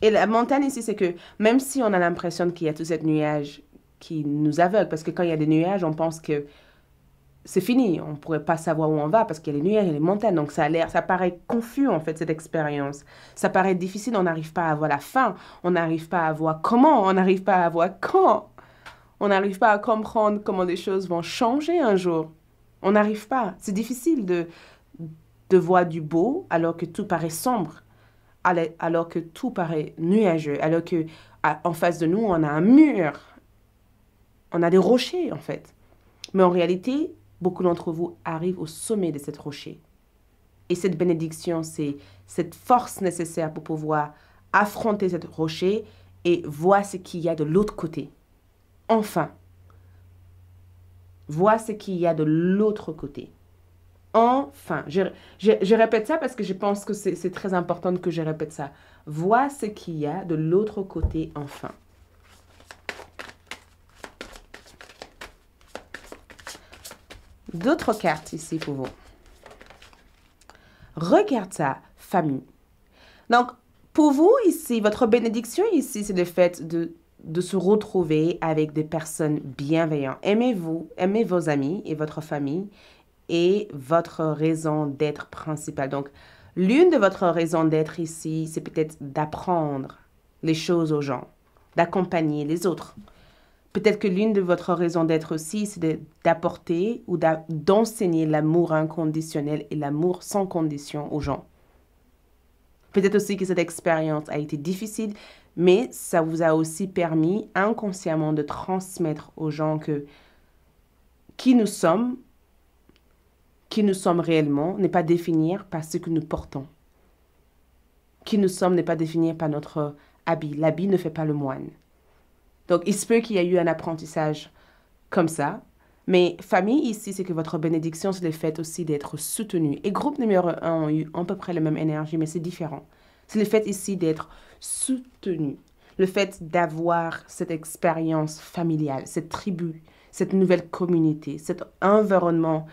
Et la montagne ici, c'est que même si on a l'impression qu'il y a tout ce nuage qui nous aveugle, parce que quand il y a des nuages, on pense que c'est fini, on ne pourrait pas savoir où on va parce qu'il y a les nuages et les montagnes. Donc ça paraît confus en fait cette expérience. Ça paraît difficile, on n'arrive pas à voir la fin, on n'arrive pas à voir comment, on n'arrive pas à voir quand. On n'arrive pas à comprendre comment les choses vont changer un jour. On n'arrive pas. C'est difficile de voir du beau alors que tout paraît sombre, alors que tout paraît nuageux, alors que en face de nous, on a un mur. On a des rochers en fait. Mais en réalité, beaucoup d'entre vous arrivent au sommet de cette rocher. Et cette bénédiction, c'est cette force nécessaire pour pouvoir affronter cette rocher et voir ce qu'il y a de l'autre côté. Enfin, vois ce qu'il y a de l'autre côté. Enfin, je répète ça parce que je pense que c'est très important que je répète ça. Vois ce qu'il y a de l'autre côté, enfin. D'autres cartes ici pour vous. Regarde ça, famille. Donc, pour vous ici, votre bénédiction ici, c'est le fait de se retrouver avec des personnes bienveillantes. Aimez-vous, aimez vos amis et votre famille et votre raison d'être principale. Donc, l'une de votre raison d'être ici, c'est peut-être d'apprendre les choses aux gens, d'accompagner les autres. Peut-être que l'une de votre raison d'être aussi, c'est d'apporter ou d'enseigner l'amour inconditionnel et l'amour sans condition aux gens. Peut-être aussi que cette expérience a été difficile, mais ça vous a aussi permis inconsciemment de transmettre aux gens que qui nous sommes réellement n'est pas défini par ce que nous portons. Qui nous sommes n'est pas défini par notre habit. L'habit ne fait pas le moine. Donc, il se peut qu'il y ait eu un apprentissage comme ça. Mais famille, ici, c'est que votre bénédiction, c'est le fait aussi d'être soutenu. Et groupe numéro 1 ont eu à peu près la même énergie, mais c'est différent. C'est le fait ici d'être soutenu. Le fait d'avoir cette expérience familiale, cette tribu, cette nouvelle communauté, cet environnement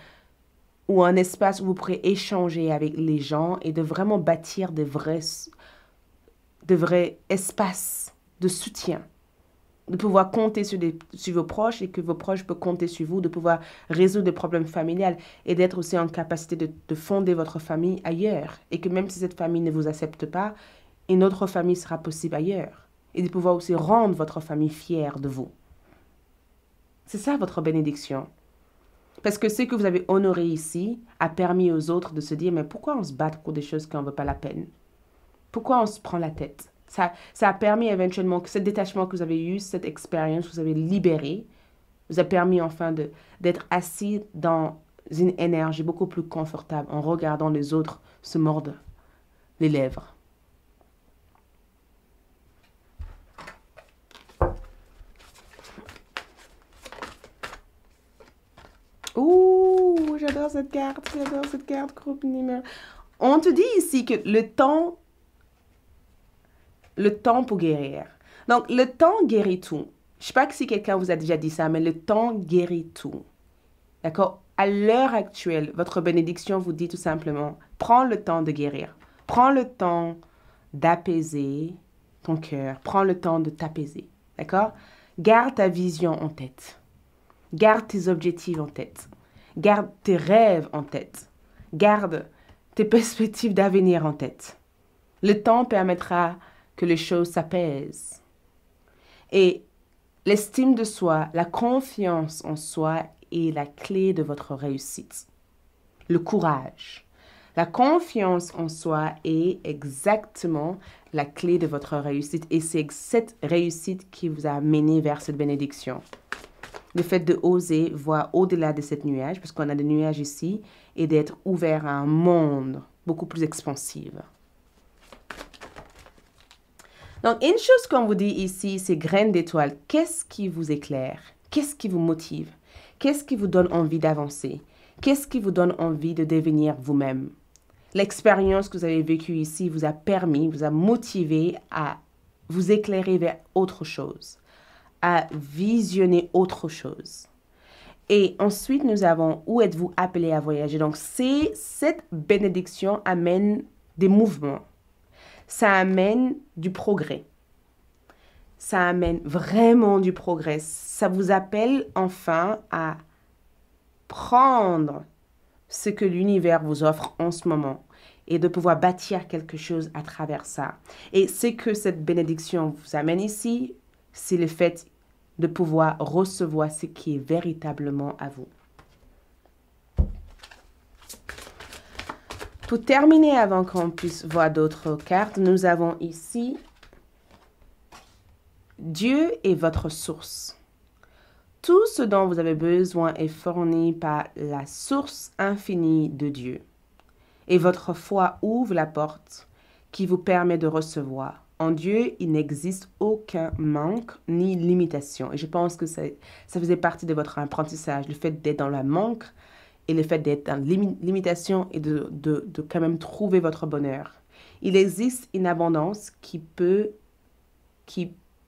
ou un espace où vous pourrez échanger avec les gens et de vraiment bâtir de vrais espaces de soutien. De pouvoir compter sur vos proches et que vos proches peuvent compter sur vous, de pouvoir résoudre des problèmes familiaux et d'être aussi en capacité de fonder votre famille ailleurs. Et que même si cette famille ne vous accepte pas, une autre famille sera possible ailleurs. Et de pouvoir aussi rendre votre famille fière de vous. C'est ça votre bénédiction. Parce que ce que vous avez honoré ici a permis aux autres de se dire, mais pourquoi on se bat pour des choses qui n'en vaut pas la peine? Pourquoi on se prend la tête? Ça a permis éventuellement que ce détachement que vous avez eu, cette expérience que vous avez libérée, vous a permis enfin d'être assis dans une énergie beaucoup plus confortable en regardant les autres se mordre les lèvres. Ouh, j'adore cette carte, groupe numéro. On te dit ici que le temps pour guérir. Donc, le temps guérit tout. Je ne sais pas si quelqu'un vous a déjà dit ça, mais le temps guérit tout. D'accord? À l'heure actuelle, votre bénédiction vous dit tout simplement, prends le temps de guérir. Prends le temps d'apaiser ton cœur. Prends le temps de t'apaiser. D'accord? Garde ta vision en tête. Garde tes objectifs en tête. Garde tes rêves en tête. Garde tes perspectives d'avenir en tête. Le temps permettra que les choses s'apaisent. Et l'estime de soi, la confiance en soi est la clé de votre réussite. Le courage. La confiance en soi est exactement la clé de votre réussite et c'est cette réussite qui vous a mené vers cette bénédiction. Le fait de oser voir au-delà de cette nuage, parce qu'on a des nuages ici, et d'être ouvert à un monde beaucoup plus expansif. Donc, une chose qu'on vous dit ici, c'est graines d'étoiles. Qu'est-ce qui vous éclaire? Qu'est-ce qui vous motive? Qu'est-ce qui vous donne envie d'avancer? Qu'est-ce qui vous donne envie de devenir vous-même? L'expérience que vous avez vécue ici vous a permis, vous a motivé à vous éclairer vers autre chose, à visionner autre chose. Et ensuite, nous avons où êtes-vous appelé à voyager? Donc, cette bénédiction amène des mouvements. Ça amène du progrès. Ça amène vraiment du progrès. Ça vous appelle enfin à prendre ce que l'univers vous offre en ce moment et de pouvoir bâtir quelque chose à travers ça. Et ce que cette bénédiction vous amène ici, c'est le fait de pouvoir recevoir ce qui est véritablement à vous. Pour terminer, avant qu'on puisse voir d'autres cartes, nous avons ici Dieu est votre source. Tout ce dont vous avez besoin est fourni par la source infinie de Dieu. Et votre foi ouvre la porte qui vous permet de recevoir. En Dieu, il n'existe aucun manque ni limitation. Et je pense que ça faisait partie de votre apprentissage, le fait d'être dans le manque et le fait d'être dans limitation et de quand même trouver votre bonheur. Il existe une abondance qui peut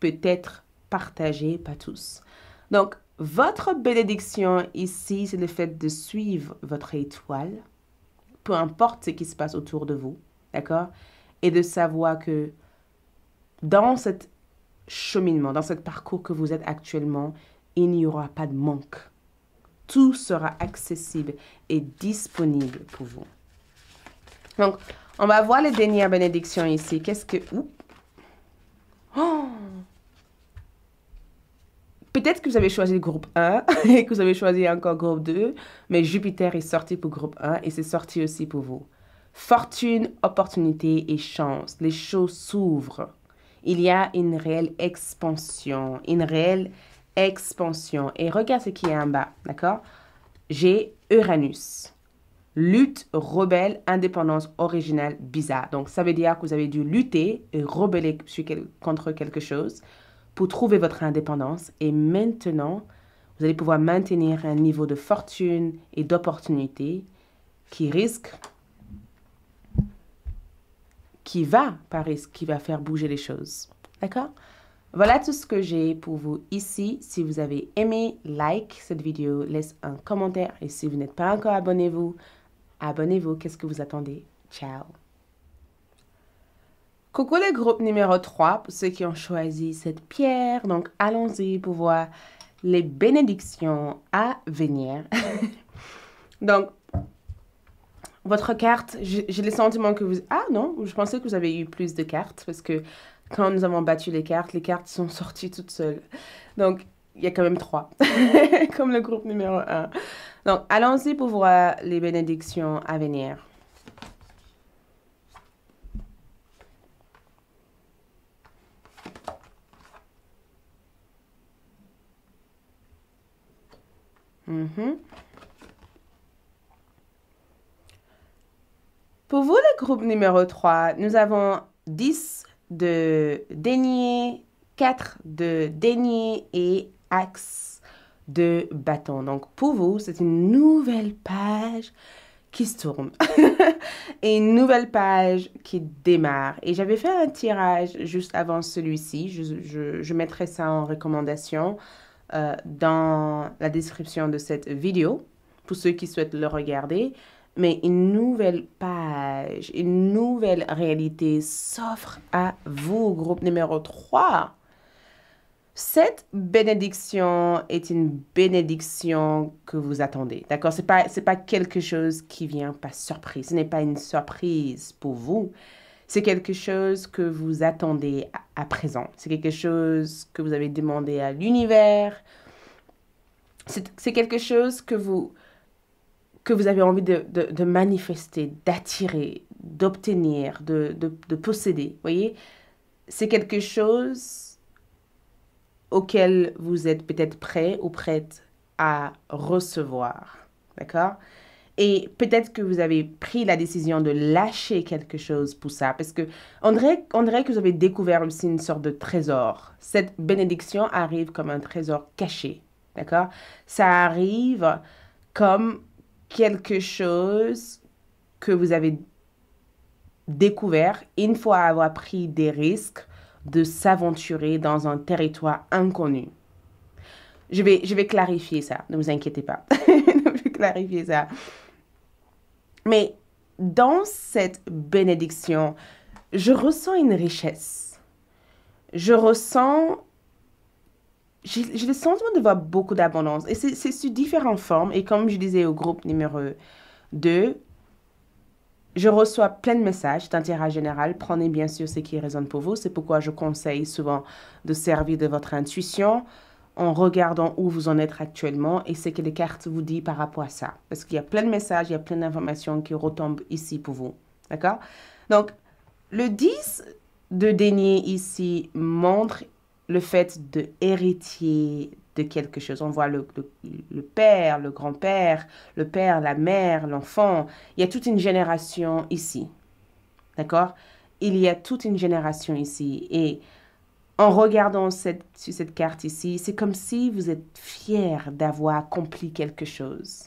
être partagée par tous. Donc, votre bénédiction ici, c'est le fait de suivre votre étoile, peu importe ce qui se passe autour de vous, d'accord? Et de savoir que dans ce cheminement, dans ce parcours que vous êtes actuellement, il n'y aura pas de manque. Tout sera accessible et disponible pour vous. Donc, on va voir les dernières bénédictions ici. Qu'est-ce que... Oh! Peut-être que vous avez choisi le groupe 1 et que vous avez choisi encore groupe 2, mais Jupiter est sorti pour groupe 1 et c'est sorti aussi pour vous. Fortune, opportunité et chance. Les choses s'ouvrent. Il y a une réelle expansion, une réelle expansion. Et regarde ce qui est en bas, d'accord? J'ai Uranus. Lutte, rebelle, indépendance, originale, bizarre. Donc, ça veut dire que vous avez dû lutter et rebeller contre quelque chose pour trouver votre indépendance. Et maintenant, vous allez pouvoir maintenir un niveau de fortune et d'opportunité qui va faire bouger les choses. D'accord? Voilà tout ce que j'ai pour vous ici. Si vous avez aimé, like cette vidéo, laisse un commentaire. Et si vous n'êtes pas encore abonnez-vous. Qu'est-ce que vous attendez? Ciao! Coucou le groupe numéro 3, pour ceux qui ont choisi cette pierre. Donc, allons-y pour voir les bénédictions à venir. Donc, votre carte, j'ai le sentiment que vous... Ah non, je pensais que vous avez eu plus de cartes parce que quand nous avons battu les cartes sont sorties toutes seules. Donc, il y a quand même 3, comme le groupe numéro 1. Donc, allons-y pour voir les bénédictions à venir. Pour vous, le groupe numéro 3, nous avons 10 de denier, 4 de denier et axe de bâton. Donc, pour vous, c'est une nouvelle page qui se tourne et une nouvelle page qui démarre. Et j'avais fait un tirage juste avant celui-ci. Je mettrai ça en recommandation dans la description de cette vidéo pour ceux qui souhaitent le regarder. Mais une nouvelle page, une nouvelle réalité s'offre à vous, groupe numéro 3. Cette bénédiction est une bénédiction que vous attendez, d'accord? C'est pas quelque chose qui vient par surprise. Ce n'est pas une surprise pour vous. C'est quelque chose que vous attendez à présent. C'est quelque chose que vous avez demandé à l'univers. C'est quelque chose que vous avez envie de manifester, d'attirer, d'obtenir, de posséder. Voyez, c'est quelque chose auquel vous êtes peut-être prêt ou prête à recevoir. D'accord? Et peut-être que vous avez pris la décision de lâcher quelque chose pour ça, parce que on dirait que vous avez découvert aussi une sorte de trésor. Cette bénédiction arrive comme un trésor caché, d'accord? Ça arrive comme quelque chose que vous avez découvert une fois avoir pris des risques de s'aventurer dans un territoire inconnu. Je vais clarifier ça, ne vous inquiétez pas. Je vais clarifier ça. Mais dans cette bénédiction, je ressens une richesse. Je ressens, j'ai le sentiment de voir beaucoup d'abondance. Et c'est sous différentes formes. Et comme je disais au groupe numéro 2, je reçois plein de messages d'intérêt général. Prenez bien sûr ce qui résonne pour vous. C'est pourquoi je conseille souvent de servir de votre intuition en regardant où vous en êtes actuellement et ce que les cartes vous disent par rapport à ça. Parce qu'il y a plein de messages, il y a plein d'informations qui retombent ici pour vous. D'accord? Donc, le 10 de denier ici montre le fait de héritier de quelque chose. On voit le père, le grand-père, le père, la mère, l'enfant. Il y a toute une génération ici. D'accord? Il y a toute une génération ici. Et en regardant sur cette carte ici, c'est comme si vous êtes fier d'avoir accompli quelque chose.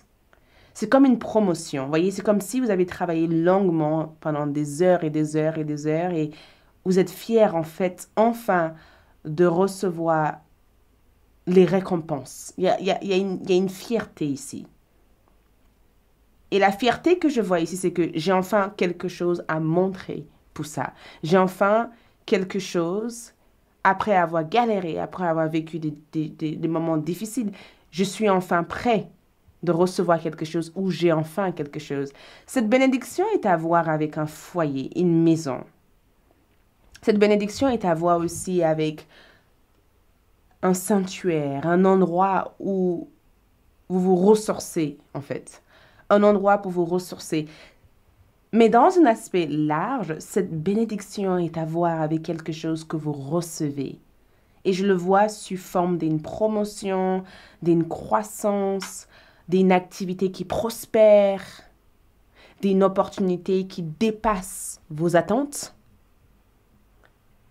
C'est comme une promotion, vous voyez, c'est comme si vous avez travaillé longuement pendant des heures et des heures et des heures et vous êtes fier en fait, enfin, de recevoir les récompenses. Il y a une fierté ici. Et la fierté que je vois ici, c'est que j'ai enfin quelque chose à montrer pour ça. J'ai enfin quelque chose. Après avoir galéré, après avoir vécu des moments difficiles, je suis enfin prêt de recevoir quelque chose ou j'ai enfin quelque chose. Cette bénédiction est à voir avec un foyer, une maison. Cette bénédiction est à voir aussi avec un sanctuaire, un endroit où vous vous ressourcez, en fait. Un endroit pour vous ressourcer. Mais dans un aspect large, cette bénédiction est à voir avec quelque chose que vous recevez. Et je le vois sous forme d'une promotion, d'une croissance, d'une activité qui prospère, d'une opportunité qui dépasse vos attentes.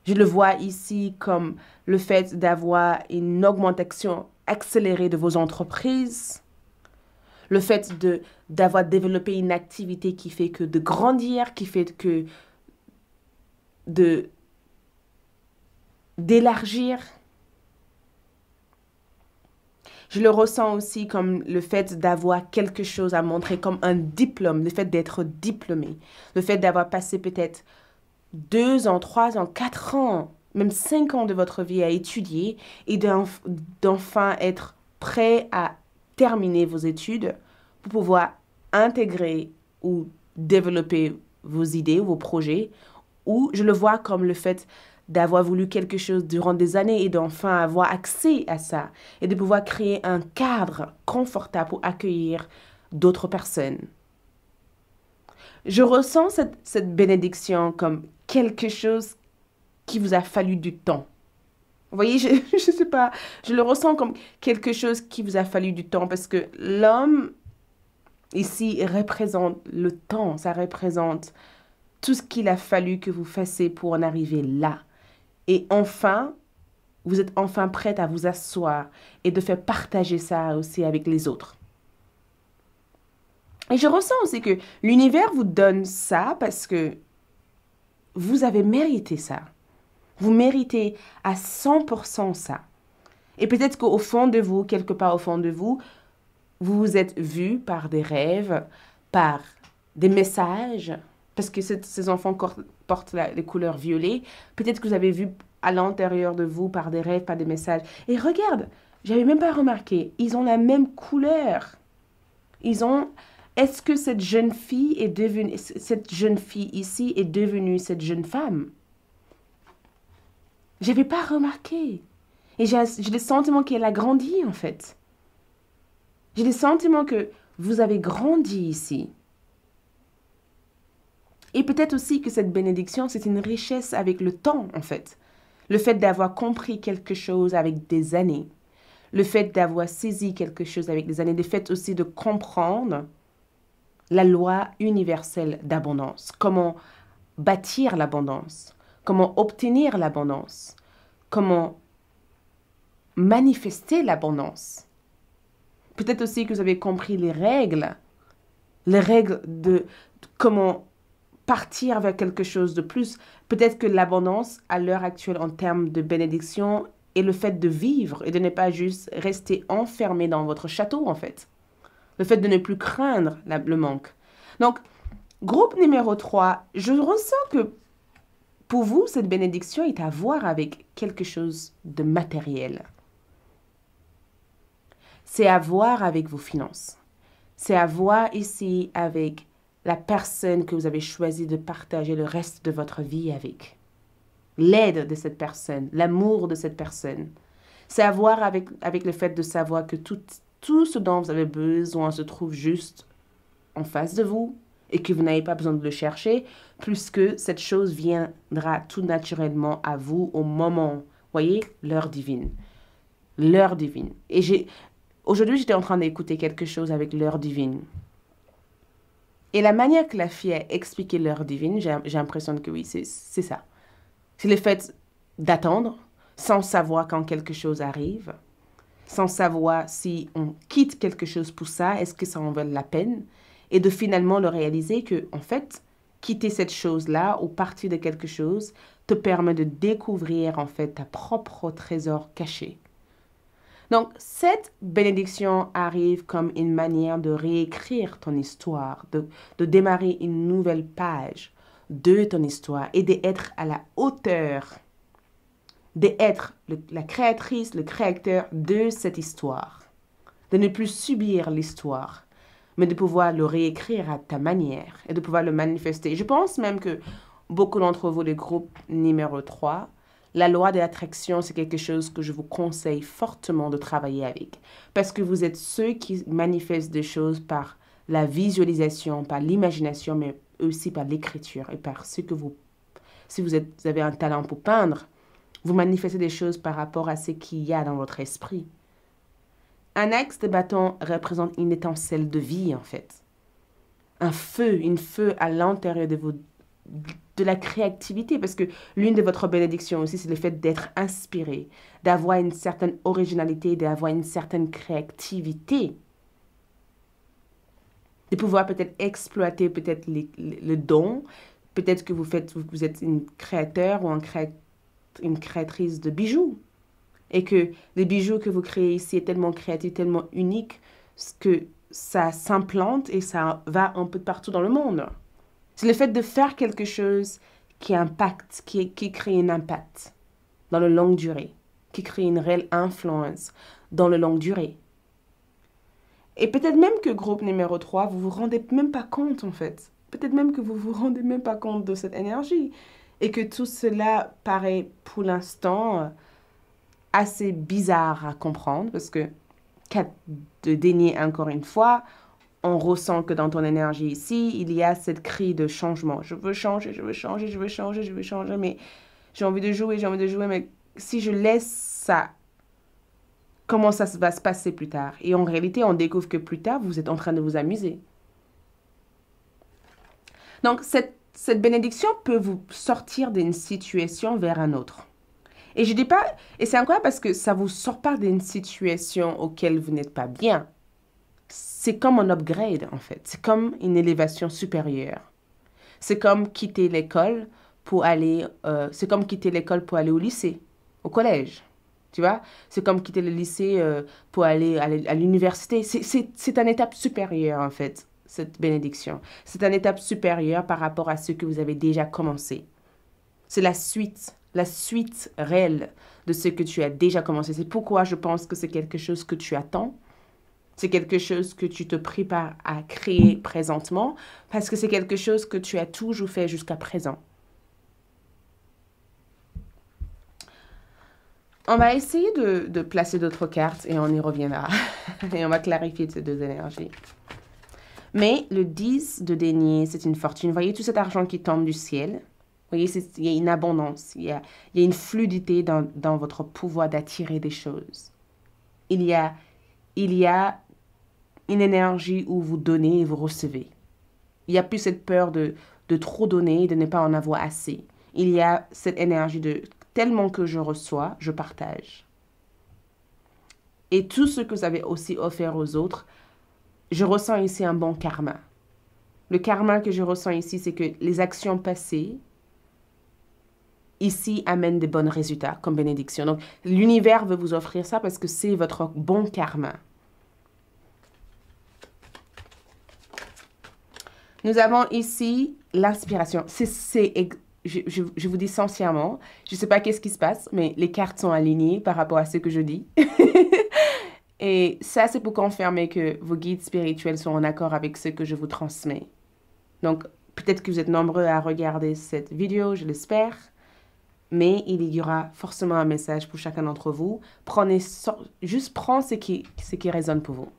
Je le vois ici comme le fait d'avoir une augmentation accélérée de vos entreprises. Le fait d'avoir développé une activité qui fait que de grandir, qui fait que d'élargir. Je le ressens aussi comme le fait d'avoir quelque chose à montrer, comme un diplôme, le fait d'être diplômé, le fait d'avoir passé peut-être 2 ans, 3 ans, 4 ans, même 5 ans de votre vie à étudier et d'enfin être prêt à terminer vos études pour pouvoir intégrer ou développer vos idées, vos projets, ou je le vois comme le fait d'avoir voulu quelque chose durant des années et d'enfin avoir accès à ça et de pouvoir créer un cadre confortable pour accueillir d'autres personnes. Je ressens cette bénédiction comme quelque chose qui vous a fallu du temps. Vous voyez, je ne sais pas, je le ressens comme quelque chose qui vous a fallu du temps parce que l'homme ici représente le temps, ça représente tout ce qu'il a fallu que vous fassiez pour en arriver là. Et enfin, vous êtes enfin prête à vous asseoir et de faire partager ça aussi avec les autres. Et je ressens aussi que l'univers vous donne ça parce que vous avez mérité ça. Vous méritez à 100% ça. Et peut-être qu'au fond de vous, quelque part au fond de vous, vous vous êtes vu par des rêves, par des messages, parce que ces enfants portent les couleurs violettes. Peut-être que vous avez vu à l'intérieur de vous par des rêves, par des messages. Et regarde, j'avais même pas remarqué, ils ont la même couleur. Est-ce que cette jeune fille ici est devenue cette jeune femme? Je n'avais pas remarqué. Et j'ai le sentiment qu'elle a grandi, en fait. J'ai le sentiment que vous avez grandi ici. Et peut-être aussi que cette bénédiction, c'est une richesse avec le temps, en fait. Le fait d'avoir compris quelque chose avec des années. Le fait d'avoir saisi quelque chose avec des années. Le fait aussi de comprendre la loi universelle d'abondance. Comment bâtir l'abondance. Comment obtenir l'abondance. Comment manifester l'abondance. Peut-être aussi que vous avez compris les règles de comment partir vers quelque chose de plus. Peut-être que l'abondance à l'heure actuelle en termes de bénédiction est le fait de vivre et de ne pas juste rester enfermé dans votre château en fait. Le fait de ne plus craindre le manque. Donc, groupe numéro 3, je ressens que pour vous, cette bénédiction est à voir avec quelque chose de matériel. C'est à voir avec vos finances. C'est à voir ici avec la personne que vous avez choisi de partager le reste de votre vie avec. L'aide de cette personne, l'amour de cette personne. C'est à voir avec le fait de savoir que tout ce dont vous avez besoin se trouve juste en face de vous et que vous n'avez pas besoin de le chercher, puisque cette chose viendra tout naturellement à vous au moment. Voyez, l'heure divine. L'heure divine. Et aujourd'hui, j'étais en train d'écouter quelque chose avec l'heure divine. Et la manière que la fille a expliqué l'heure divine, j'ai l'impression que oui, c'est ça. C'est le fait d'attendre sans savoir quand quelque chose arrive, sans savoir si on quitte quelque chose pour ça, est-ce que ça en vaut la peine, et de finalement le réaliser que, en fait, quitter cette chose-là ou partir de quelque chose te permet de découvrir, en fait, ta propre trésor caché. Donc, cette bénédiction arrive comme une manière de réécrire ton histoire, de démarrer une nouvelle page de ton histoire et d'être à la hauteur, d'être la créatrice, le créateur de cette histoire, de ne plus subir l'histoire, mais de pouvoir le réécrire à ta manière et de pouvoir le manifester. Je pense même que beaucoup d'entre vous, le groupe numéro 3, la loi de l'attraction, c'est quelque chose que je vous conseille fortement de travailler avec. Parce que vous êtes ceux qui manifestent des choses par la visualisation, par l'imagination, mais aussi par l'écriture et par ce que vous... Si vous avez un talent pour peindre, vous manifestez des choses par rapport à ce qu'il y a dans votre esprit. Un axe de bâton représente une étincelle de vie, en fait. Un feu à l'intérieur de la créativité, parce que l'une de votre bénédictions aussi, c'est le fait d'être inspiré, d'avoir une certaine originalité, d'avoir une certaine créativité, de pouvoir peut-être exploiter peut-être le don, peut-être que vous êtes une créateur ou une créatrice de bijoux, et que les bijoux que vous créez ici est tellement créatif, tellement unique, que ça s'implante et ça va un peu partout dans le monde. C'est le fait de faire quelque chose qui impacte, qui crée un impact dans le longue durée, qui crée une réelle influence dans le longue durée. Et peut-être même que groupe numéro 3, vous vous rendez même pas compte en fait. Peut-être même que vous vous rendez même pas compte de cette énergie. Et que tout cela paraît pour l'instant assez bizarre à comprendre parce que, de dénier encore une fois, on ressent que dans ton énergie ici, il y a cette cri de changement. Je veux changer, je veux changer, je veux changer, je veux changer, mais j'ai envie de jouer, mais si je laisse ça, comment ça va se passer plus tard? Et en réalité, on découvre que plus tard, vous êtes en train de vous amuser. Donc, cette bénédiction peut vous sortir d'une situation vers un autre. Et je dis pas, et c'est incroyable parce que ça vous sort pas d'une situation auquel vous n'êtes pas bien. C'est comme un upgrade, en fait. C'est comme une élévation supérieure. C'est comme quitter l'école pour aller, au lycée, au collège. Tu vois? C'est comme quitter le lycée pour aller à l'université. C'est une étape supérieure, en fait, cette bénédiction. C'est une étape supérieure par rapport à ce que vous avez déjà commencé. C'est la suite réelle de ce que tu as déjà commencé. C'est pourquoi je pense que c'est quelque chose que tu attends. C'est quelque chose que tu te prépares à créer présentement parce que c'est quelque chose que tu as toujours fait jusqu'à présent. On va essayer de placer d'autres cartes et on y reviendra. Et on va clarifier ces deux énergies. Mais le 10 de denier, c'est une fortune. Vous voyez tout cet argent qui tombe du ciel. Vous voyez, il y a une abondance. Il y a une fluidité dans votre pouvoir d'attirer des choses. Il y a une énergie où vous donnez et vous recevez. Il n'y a plus cette peur de trop donner et de ne pas en avoir assez. Il y a cette énergie de tellement que je reçois, je partage. Et tout ce que vous avez aussi offert aux autres, je ressens ici un bon karma. Le karma que je ressens ici, c'est que les actions passées, ici, amènent des bons résultats comme bénédiction. Donc, l'univers veut vous offrir ça parce que c'est votre bon karma. Nous avons ici l'inspiration. Je vous dis sincèrement, je ne sais pas qu'est-ce qui se passe, mais les cartes sont alignées par rapport à ce que je dis. Et ça, c'est pour confirmer que vos guides spirituels sont en accord avec ce que je vous transmets. Donc, peut-être que vous êtes nombreux à regarder cette vidéo, je l'espère. Mais il y aura forcément un message pour chacun d'entre vous. Juste prends ce qui résonne pour vous.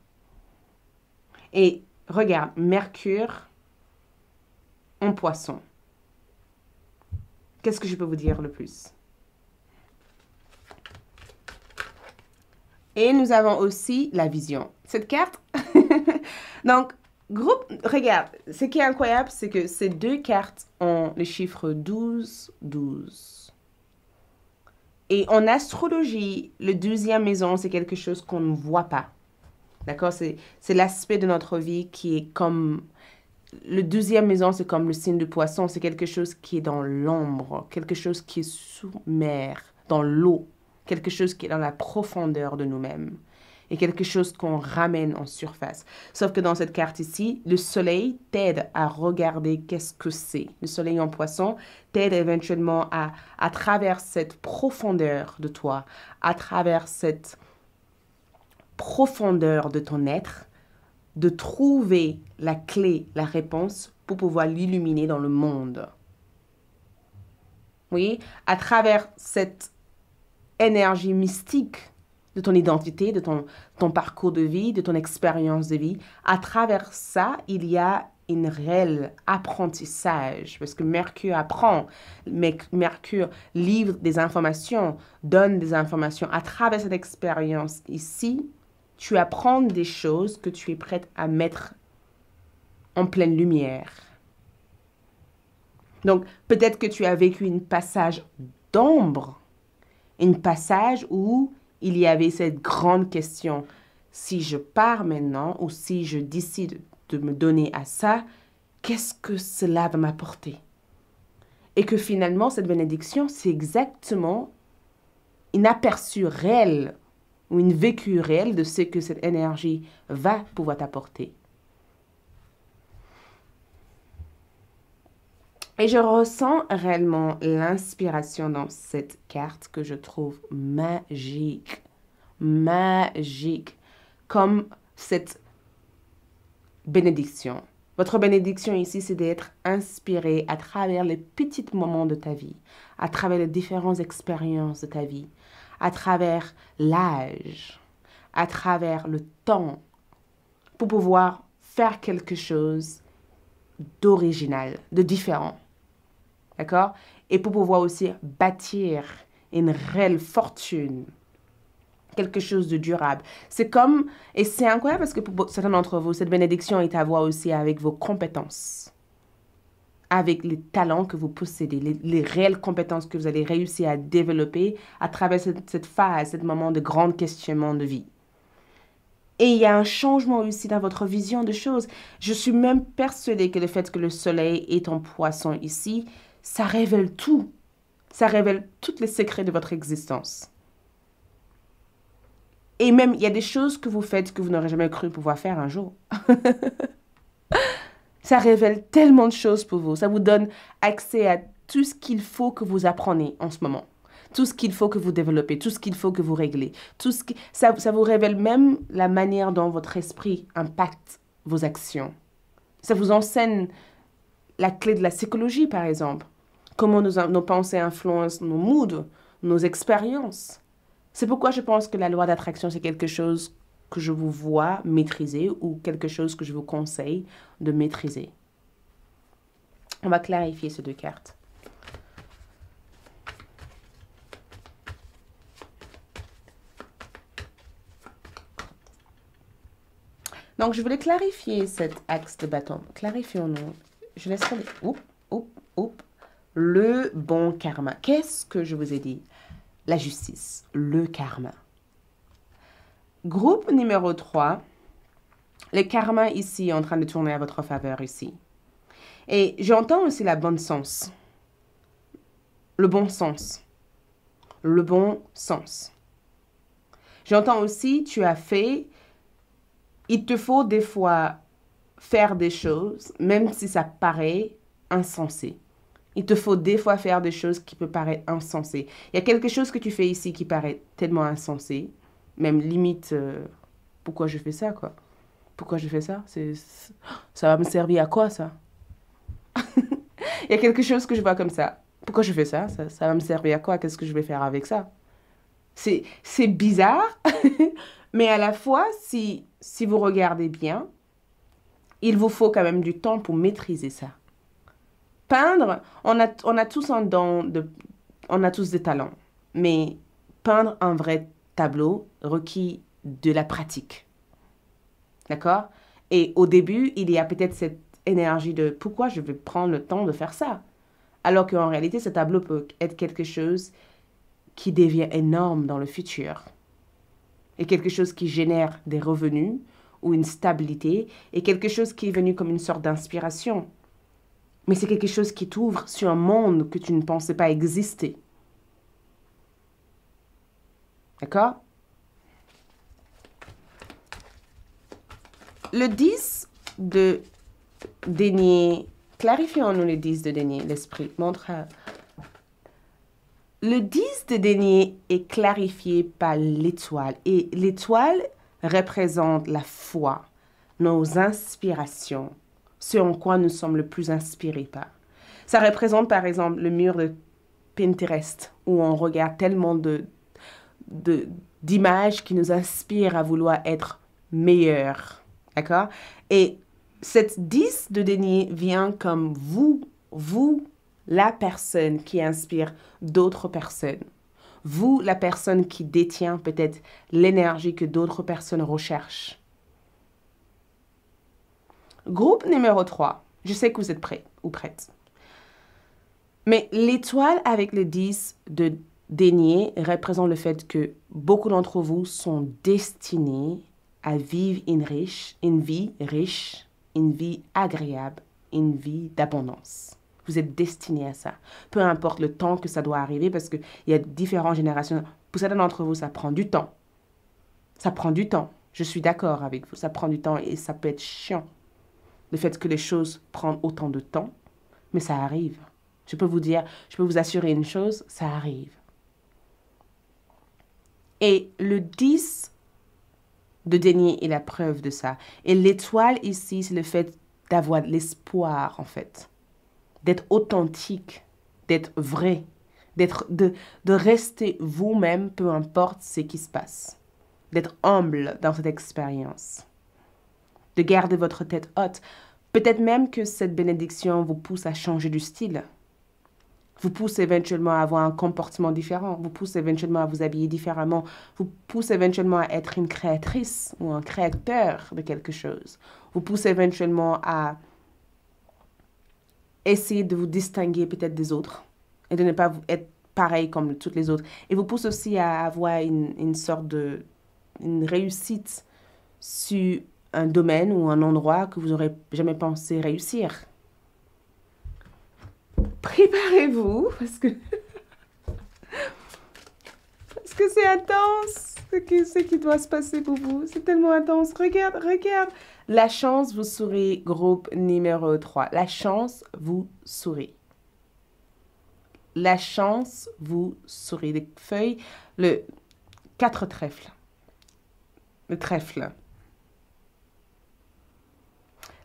Et regarde, Mercure en poisson. Qu'est-ce que je peux vous dire le plus? Et nous avons aussi la vision. Cette carte, donc, regarde, ce qui est incroyable, c'est que ces deux cartes ont le chiffre 12, 12. Et en astrologie, le 12e maison, c'est quelque chose qu'on ne voit pas. D'accord? C'est l'aspect de notre vie qui est comme... Le 12e maison, c'est comme le signe du poisson. C'est quelque chose qui est dans l'ombre, quelque chose qui est sous mer, dans l'eau, quelque chose qui est dans la profondeur de nous-mêmes et quelque chose qu'on ramène en surface. Sauf que dans cette carte ici, le soleil t'aide à regarder qu'est-ce que c'est. Le soleil en poisson t'aide éventuellement à travers cette profondeur de toi, à travers cette profondeur de ton être, de trouver la clé, la réponse pour pouvoir l'illuminer dans le monde. Oui, à travers cette énergie mystique de ton identité, de ton parcours de vie, de ton expérience de vie. À travers ça, il y a un réel apprentissage, parce que Mercure apprend, Mercure livre des informations, donne des informations. À travers cette expérience ici, tu apprends des choses que tu es prête à mettre en pleine lumière. Donc, peut-être que tu as vécu un passage d'ombre, un passage où il y avait cette grande question. Si je pars maintenant ou si je décide de me donner à ça, qu'est-ce que cela va m'apporter? Et que finalement, cette bénédiction, c'est exactement un aperçu réel ou une vécu réelle de ce que cette énergie va pouvoir t'apporter. Et je ressens réellement l'inspiration dans cette carte que je trouve magique. Magique. Comme cette bénédiction. Votre bénédiction ici, c'est d'être inspiré à travers les petits moments de ta vie, à travers les différentes expériences de ta vie, à travers l'âge, à travers le temps, pour pouvoir faire quelque chose d'original, de différent. D'accord? Et pour pouvoir aussi bâtir une réelle fortune, quelque chose de durable. C'est comme, et c'est incroyable parce que pour certains d'entre vous, cette bénédiction est à voir aussi avec vos compétences, avec les talents que vous possédez, les réelles compétences que vous allez réussir à développer à travers cette phase, ce moment de grand questionnement de vie. Et il y a un changement aussi dans votre vision de choses. Je suis même persuadée que le fait que le soleil est en poisson ici, ça révèle tout. Ça révèle tous les secrets de votre existence. Et même, il y a des choses que vous faites que vous n'aurez jamais cru pouvoir faire un jour. Ça révèle tellement de choses pour vous. Ça vous donne accès à tout ce qu'il faut que vous appreniez en ce moment. Tout ce qu'il faut que vous développez, tout ce qu'il faut que vous réglez. Ça vous révèle même la manière dont votre esprit impacte vos actions. Ça vous enseigne la clé de la psychologie, par exemple. Comment nos pensées influencent nos moods, nos expériences. C'est pourquoi je pense que la loi d'attraction, c'est quelque chose que je vous vois maîtriser ou quelque chose que je vous conseille de maîtriser. On va clarifier ces deux cartes. Donc, je voulais clarifier cet axe de bâton. Clarifions-nous. Je laisserai... Le bon karma. Qu'est-ce que je vous ai dit? La justice, le karma. Groupe numéro 3. Le karma ici est en train de tourner à votre faveur ici. Et j'entends aussi la bonne sens. Le bon sens. Le bon sens. J'entends aussi, tu as fait... Il te faut des fois faire des choses, même si ça paraît insensé. Il te faut des fois faire des choses qui peuvent paraître insensées. Il y a quelque chose que tu fais ici qui paraît tellement insensé, même limite, pourquoi je fais ça, quoi? Pourquoi je fais ça? Ça va me servir à quoi, ça? Il y a quelque chose que je vois comme ça. Pourquoi je fais ça? Ça va me servir à quoi? Qu'est-ce que je vais faire avec ça? C'est bizarre, mais à la fois, si vous regardez bien, il vous faut quand même du temps pour maîtriser ça. Peindre, on a tous un don, on a tous des talents, mais peindre un vrai tableau requiert de la pratique. D'accord? Et au début, il y a peut-être cette énergie de pourquoi je vais prendre le temps de faire ça? Alors qu'en réalité, ce tableau peut être quelque chose qui devient énorme dans le futur. Et quelque chose qui génère des revenus ou une stabilité et quelque chose qui est venu comme une sorte d'inspiration. Mais c'est quelque chose qui t'ouvre sur un monde que tu ne pensais pas exister. D'accord? Le 10 de denier, clarifions-nous le 10 de denier, l'esprit montre. Le 10 de denier est clarifié par l'étoile. Et l'étoile représente la foi, nos inspirations, ce en quoi nous sommes le plus inspirés par. Ça représente par exemple le mur de Pinterest, où on regarde tellement d'images qui nous inspirent à vouloir être meilleurs. D'accord? Et cette 10 de denier vient comme vous, la personne qui inspire d'autres personnes. Vous, la personne qui détient peut-être l'énergie que d'autres personnes recherchent. Groupe numéro 3. Je sais que vous êtes prêts ou prêtes. Mais l'étoile avec le 10 de denier représente le fait que beaucoup d'entre vous sont destinés à vivre une vie riche, une vie agréable, une vie d'abondance. Vous êtes destinés à ça. Peu importe le temps que ça doit arriver, parce qu'il y a différentes générations. Pour certains d'entre vous, ça prend du temps. Ça prend du temps. Je suis d'accord avec vous. Ça prend du temps et ça peut être chiant. Le fait que les choses prennent autant de temps, mais ça arrive. Je peux vous assurer une chose, ça arrive. Et le 10 de denier est la preuve de ça. Et l'étoile ici, c'est le fait d'avoir de l'espoir, en fait. D'être authentique, d'être vrai, de rester vous-même, peu importe ce qui se passe. D'être humble dans cette expérience. De garder votre tête haute. Peut-être même que cette bénédiction vous pousse à changer du style. Vous pousse éventuellement à avoir un comportement différent. Vous pousse éventuellement à vous habiller différemment. Vous pousse éventuellement à être une créatrice ou un créateur de quelque chose. Vous pousse éventuellement à essayer de vous distinguer peut-être des autres et de ne pas être pareil comme toutes les autres. Et vous pousse aussi à avoir une sorte une réussite sur un domaine ou un endroit que vous n'aurez jamais pensé réussir. Préparez-vous parce que c'est intense ce qui doit se passer pour vous. C'est tellement intense. Regarde. La chance vous sourit, groupe numéro 3. La chance vous sourit. La chance vous sourit. Les feuilles, le 4 trèfles. Le trèfle.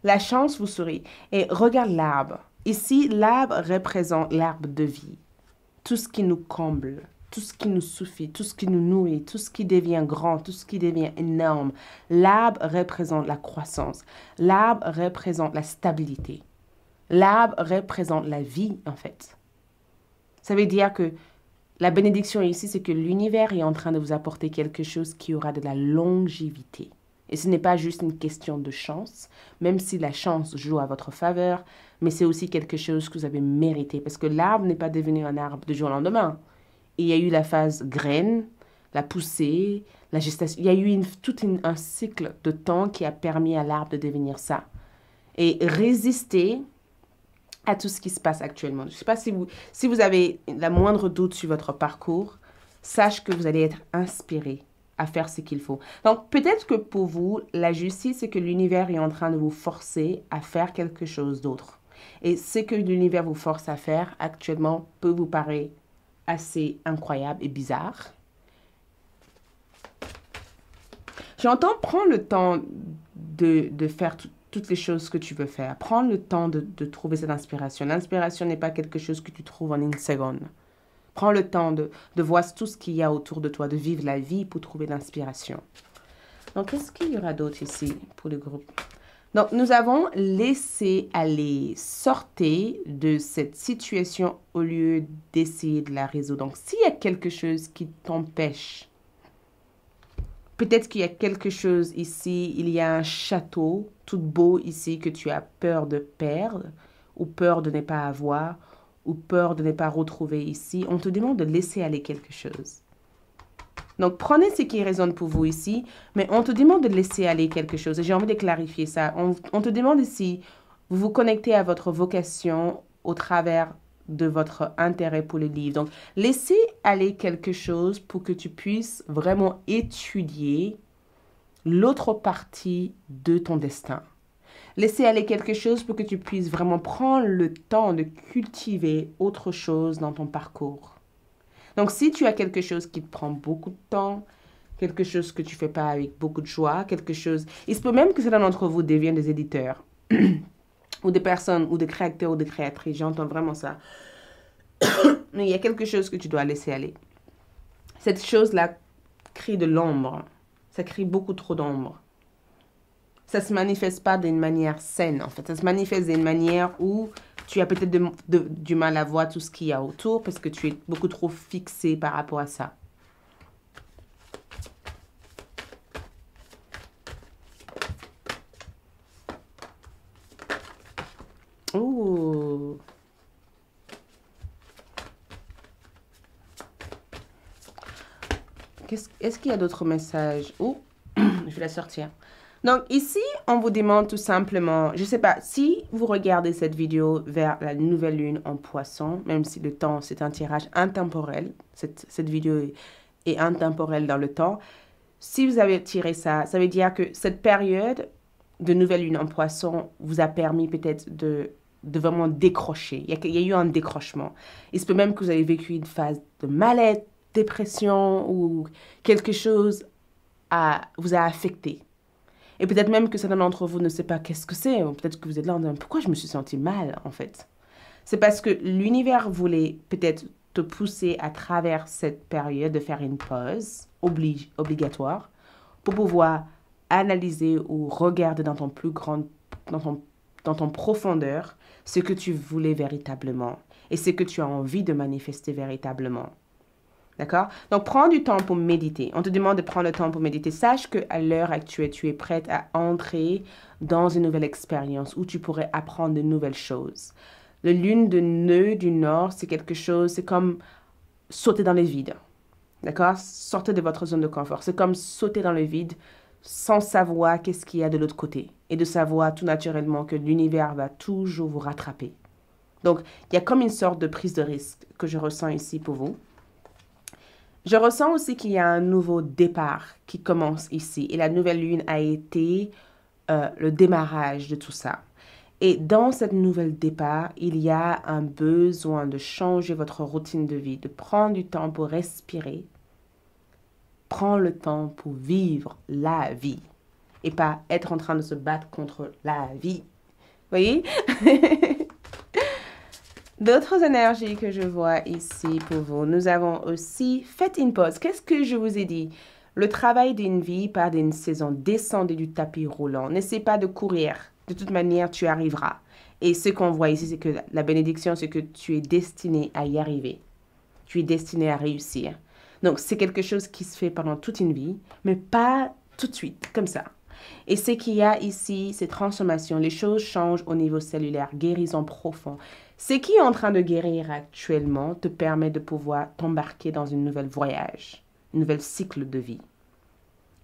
La chance vous sourit. Et regarde l'arbre. Ici, l'arbre représente l'arbre de vie. Tout ce qui nous comble. tout ce qui nous suffit, tout ce qui nous nourrit, tout ce qui devient grand, tout ce qui devient énorme. L'arbre représente la croissance. L'arbre représente la stabilité. L'arbre représente la vie, en fait. Ça veut dire que la bénédiction ici, c'est que l'univers est en train de vous apporter quelque chose qui aura de la longévité. Et ce n'est pas juste une question de chance, même si la chance joue à votre faveur, mais c'est aussi quelque chose que vous avez mérité. Parce que l'arbre n'est pas devenu un arbre du jour au lendemain. Il y a eu la phase graine, la poussée, la gestation. Il y a eu un cycle de temps qui a permis à l'arbre de devenir ça. Et résister à tout ce qui se passe actuellement. Je ne sais pas si vous avez la moindre doute sur votre parcours, sache que vous allez être inspiré à faire ce qu'il faut. Donc, peut-être que pour vous, la justice, c'est que l'univers est en train de vous forcer à faire quelque chose d'autre. Et ce que l'univers vous force à faire actuellement peut vous paraître assez incroyable et bizarre. J'entends prendre le temps de faire toutes les choses que tu veux faire. Prends le temps de trouver cette inspiration. L'inspiration n'est pas quelque chose que tu trouves en une seconde. Prends le temps de voir tout ce qu'il y a autour de toi, de vivre la vie pour trouver l'inspiration. Donc, qu'est-ce qu'il y aura d'autre ici pour le groupe? Donc, nous avons laissé aller, sortir de cette situation au lieu d'essayer de la résoudre. Donc, s'il y a quelque chose qui t'empêche, peut-être qu'il y a quelque chose ici, il y a un château tout beau ici que tu as peur de perdre ou peur de ne pas avoir ou peur de ne pas retrouver ici. On te demande de laisser aller quelque chose. Donc, prenez ce qui résonne pour vous ici, mais on te demande de laisser aller quelque chose. Et j'ai envie de clarifier ça. On te demande si vous vous connectez à votre vocation au travers de votre intérêt pour le livre. Donc, laissez aller quelque chose pour que tu puisses vraiment étudier l'autre partie de ton destin. Laissez aller quelque chose pour que tu puisses vraiment prendre le temps de cultiver autre chose dans ton parcours. Donc, si tu as quelque chose qui te prend beaucoup de temps, quelque chose que tu ne fais pas avec beaucoup de joie, quelque chose... Il se peut même que certains d'entre vous deviennent des éditeurs ou des personnes ou des créateurs ou des créatrices. J'entends vraiment ça. Mais il y a quelque chose que tu dois laisser aller. Cette chose-là crée de l'ombre. Ça crée beaucoup trop d'ombre. Ça ne se manifeste pas d'une manière saine, en fait. Ça se manifeste d'une manière où tu as peut-être du mal à voir tout ce qu'il y a autour parce que tu es beaucoup trop fixé par rapport à ça. Ouh. Est-ce qu'il y a d'autres messages? Oh, je vais la sortir. Donc ici, on vous demande tout simplement, je ne sais pas, si vous regardez cette vidéo vers la nouvelle lune en poisson, même si le temps, c'est un tirage intemporel, cette vidéo est intemporelle dans le temps, si vous avez tiré ça, ça veut dire que cette période de nouvelle lune en poisson vous a permis peut-être de vraiment décrocher. Il y a eu un décrochement. Il se peut même que vous avez vécu une phase de mal-être, dépression ou quelque chose vous a affecté. Et peut-être même que certains d'entre vous ne savent pas qu'est-ce que c'est. Peut-être que vous êtes là en disant, pourquoi je me suis sentie mal, en fait? C'est parce que l'univers voulait peut-être te pousser à travers cette période de faire une pause obligatoire pour pouvoir analyser ou regarder dans ton plus grand, dans ton profondeur ce que tu voulais véritablement et ce que tu as envie de manifester véritablement. D'accord? Donc, prends du temps pour méditer. On te demande de prendre le temps pour méditer. Sache qu'à l'heure actuelle, tu es prête à entrer dans une nouvelle expérience où tu pourrais apprendre de nouvelles choses. Le lune de nœud du Nord, c'est quelque chose, c'est comme sauter dans le vide. D'accord? Sortez de votre zone de confort. C'est comme sauter dans le vide sans savoir qu'est-ce qu'il y a de l'autre côté. Et de savoir tout naturellement que l'univers va toujours vous rattraper. Donc, il y a comme une sorte de prise de risque que je ressens ici pour vous. Je ressens aussi qu'il y a un nouveau départ qui commence ici. Et la nouvelle lune a été le démarrage de tout ça. Et dans cette nouvelle départ, il y a un besoin de changer votre routine de vie, de prendre du temps pour respirer. Prends le temps pour vivre la vie. Et pas être en train de se battre contre la vie. Vous voyez? D'autres énergies que je vois ici pour vous, nous avons aussi, faites une pause. Qu'est-ce que je vous ai dit? Le travail d'une vie par d'une saison. Descendez du tapis roulant. N'essaie pas de courir. De toute manière, tu arriveras. Et ce qu'on voit ici, c'est que la bénédiction, c'est que tu es destiné à y arriver. Tu es destiné à réussir. Donc, c'est quelque chose qui se fait pendant toute une vie, mais pas tout de suite, comme ça. Et ce qu'il y a ici, ces transformations, les choses changent au niveau cellulaire, guérison profonde. Ce qui est en train de guérir actuellement te permet de pouvoir t'embarquer dans une nouvelle voyage, un nouvel cycle de vie.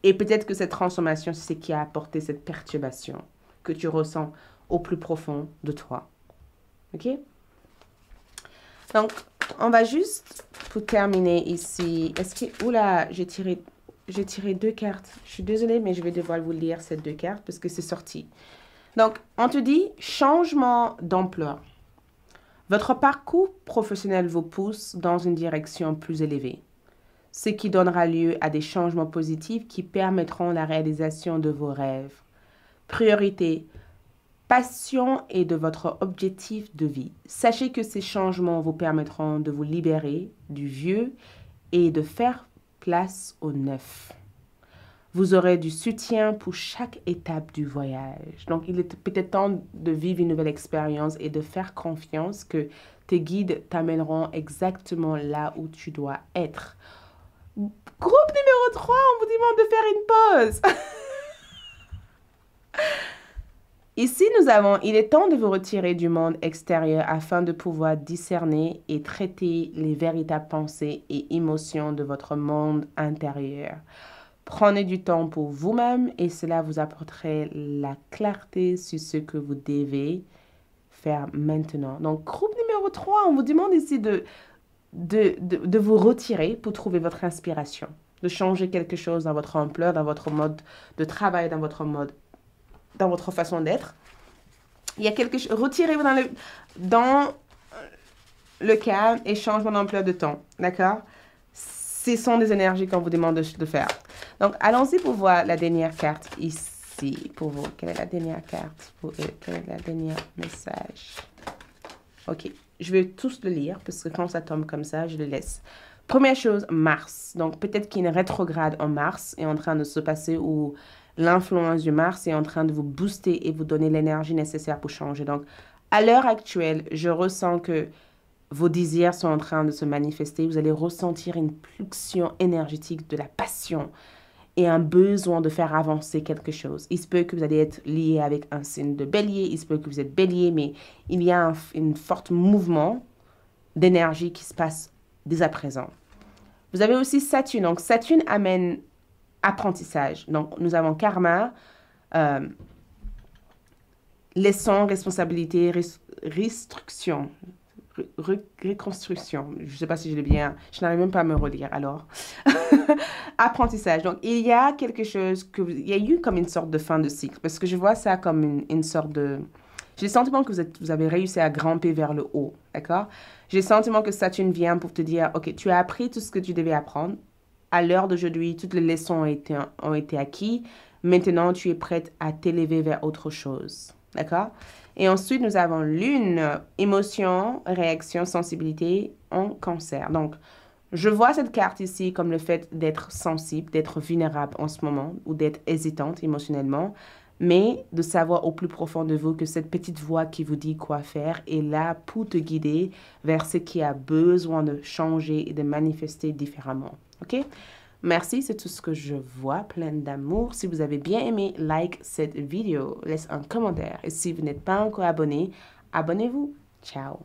Et peut-être que cette transformation, c'est ce qui a apporté cette perturbation que tu ressens au plus profond de toi. OK? Donc, on va juste, pour terminer ici, est-ce que... Oula, j'ai tiré 2 cartes. Je suis désolée, mais je vais devoir vous lire ces 2 cartes parce que c'est sorti. Donc, on te dit changement d'ampleur. Votre parcours professionnel vous pousse dans une direction plus élevée, ce qui donnera lieu à des changements positifs qui permettront la réalisation de vos rêves. Priorité, passion et de votre objectif de vie. Sachez que ces changements vous permettront de vous libérer du vieux et de faire place au neuf. Vous aurez du soutien pour chaque étape du voyage. Donc, il est peut-être temps de vivre une nouvelle expérience et de faire confiance que tes guides t'amèneront exactement là où tu dois être. Groupe numéro 3, on vous demande de faire une pause. Ici, nous avons, il est temps de vous retirer du monde extérieur afin de pouvoir discerner et traiter les véritables pensées et émotions de votre monde intérieur. Prenez du temps pour vous-même et cela vous apporterait la clarté sur ce que vous devez faire maintenant. Donc, groupe numéro 3, on vous demande ici de vous retirer pour trouver votre inspiration, de changer quelque chose dans votre ampleur, dans votre mode de travail, dans votre façon d'être. Il y a quelque chose, retirez-vous dans le calme et changement d'ampleur de temps, d'accord? Ce sont des énergies qu'on vous demande de faire. Donc, allons-y pour voir la dernière carte ici pour vous. Quelle est la dernière carte pour eux? Quel est le dernier message? Ok, je vais tous le lire parce que quand ça tombe comme ça, je le laisse. Première chose, Mars. Donc, peut-être qu'il y a une rétrograde en Mars est en train de se passer où l'influence du Mars est en train de vous booster et vous donner l'énergie nécessaire pour changer. Donc, à l'heure actuelle, je ressens que vos désirs sont en train de se manifester. Vous allez ressentir une pulsion énergétique de la passion et un besoin de faire avancer quelque chose. Il se peut que vous allez être lié avec un signe de bélier. Il se peut que vous êtes bélier, mais il y a un fort mouvement d'énergie qui se passe dès à présent. Vous avez aussi Saturne. Donc, Saturne amène apprentissage. Donc, nous avons karma, leçon, responsabilité, restruction. Reconstruction. Je ne sais pas si je l'ai bien. Je n'arrive même pas à me relire. Alors, apprentissage. Donc, il y a quelque chose que... Il y a eu comme une sorte de fin de cycle. Parce que je vois ça comme une sorte de... J'ai le sentiment que vous avez réussi à grimper vers le haut. D'accord? J'ai le sentiment que Saturne vient pour te dire, OK, tu as appris tout ce que tu devais apprendre. À l'heure d'aujourd'hui, toutes les leçons ont été acquises. Maintenant, tu es prête à t'élever vers autre chose. D'accord? Et ensuite, nous avons Lune, émotion, réaction, sensibilité en cancer. Donc, je vois cette carte ici comme le fait d'être sensible, d'être vulnérable en ce moment ou d'être hésitante émotionnellement, mais de savoir au plus profond de vous que cette petite voix qui vous dit quoi faire est là pour te guider vers ce qui a besoin de changer et de manifester différemment. OK? Merci, c'est tout ce que je vois, plein d'amour. Si vous avez bien aimé, like cette vidéo, laisse un commentaire. Et si vous n'êtes pas encore abonné, abonnez-vous. Ciao!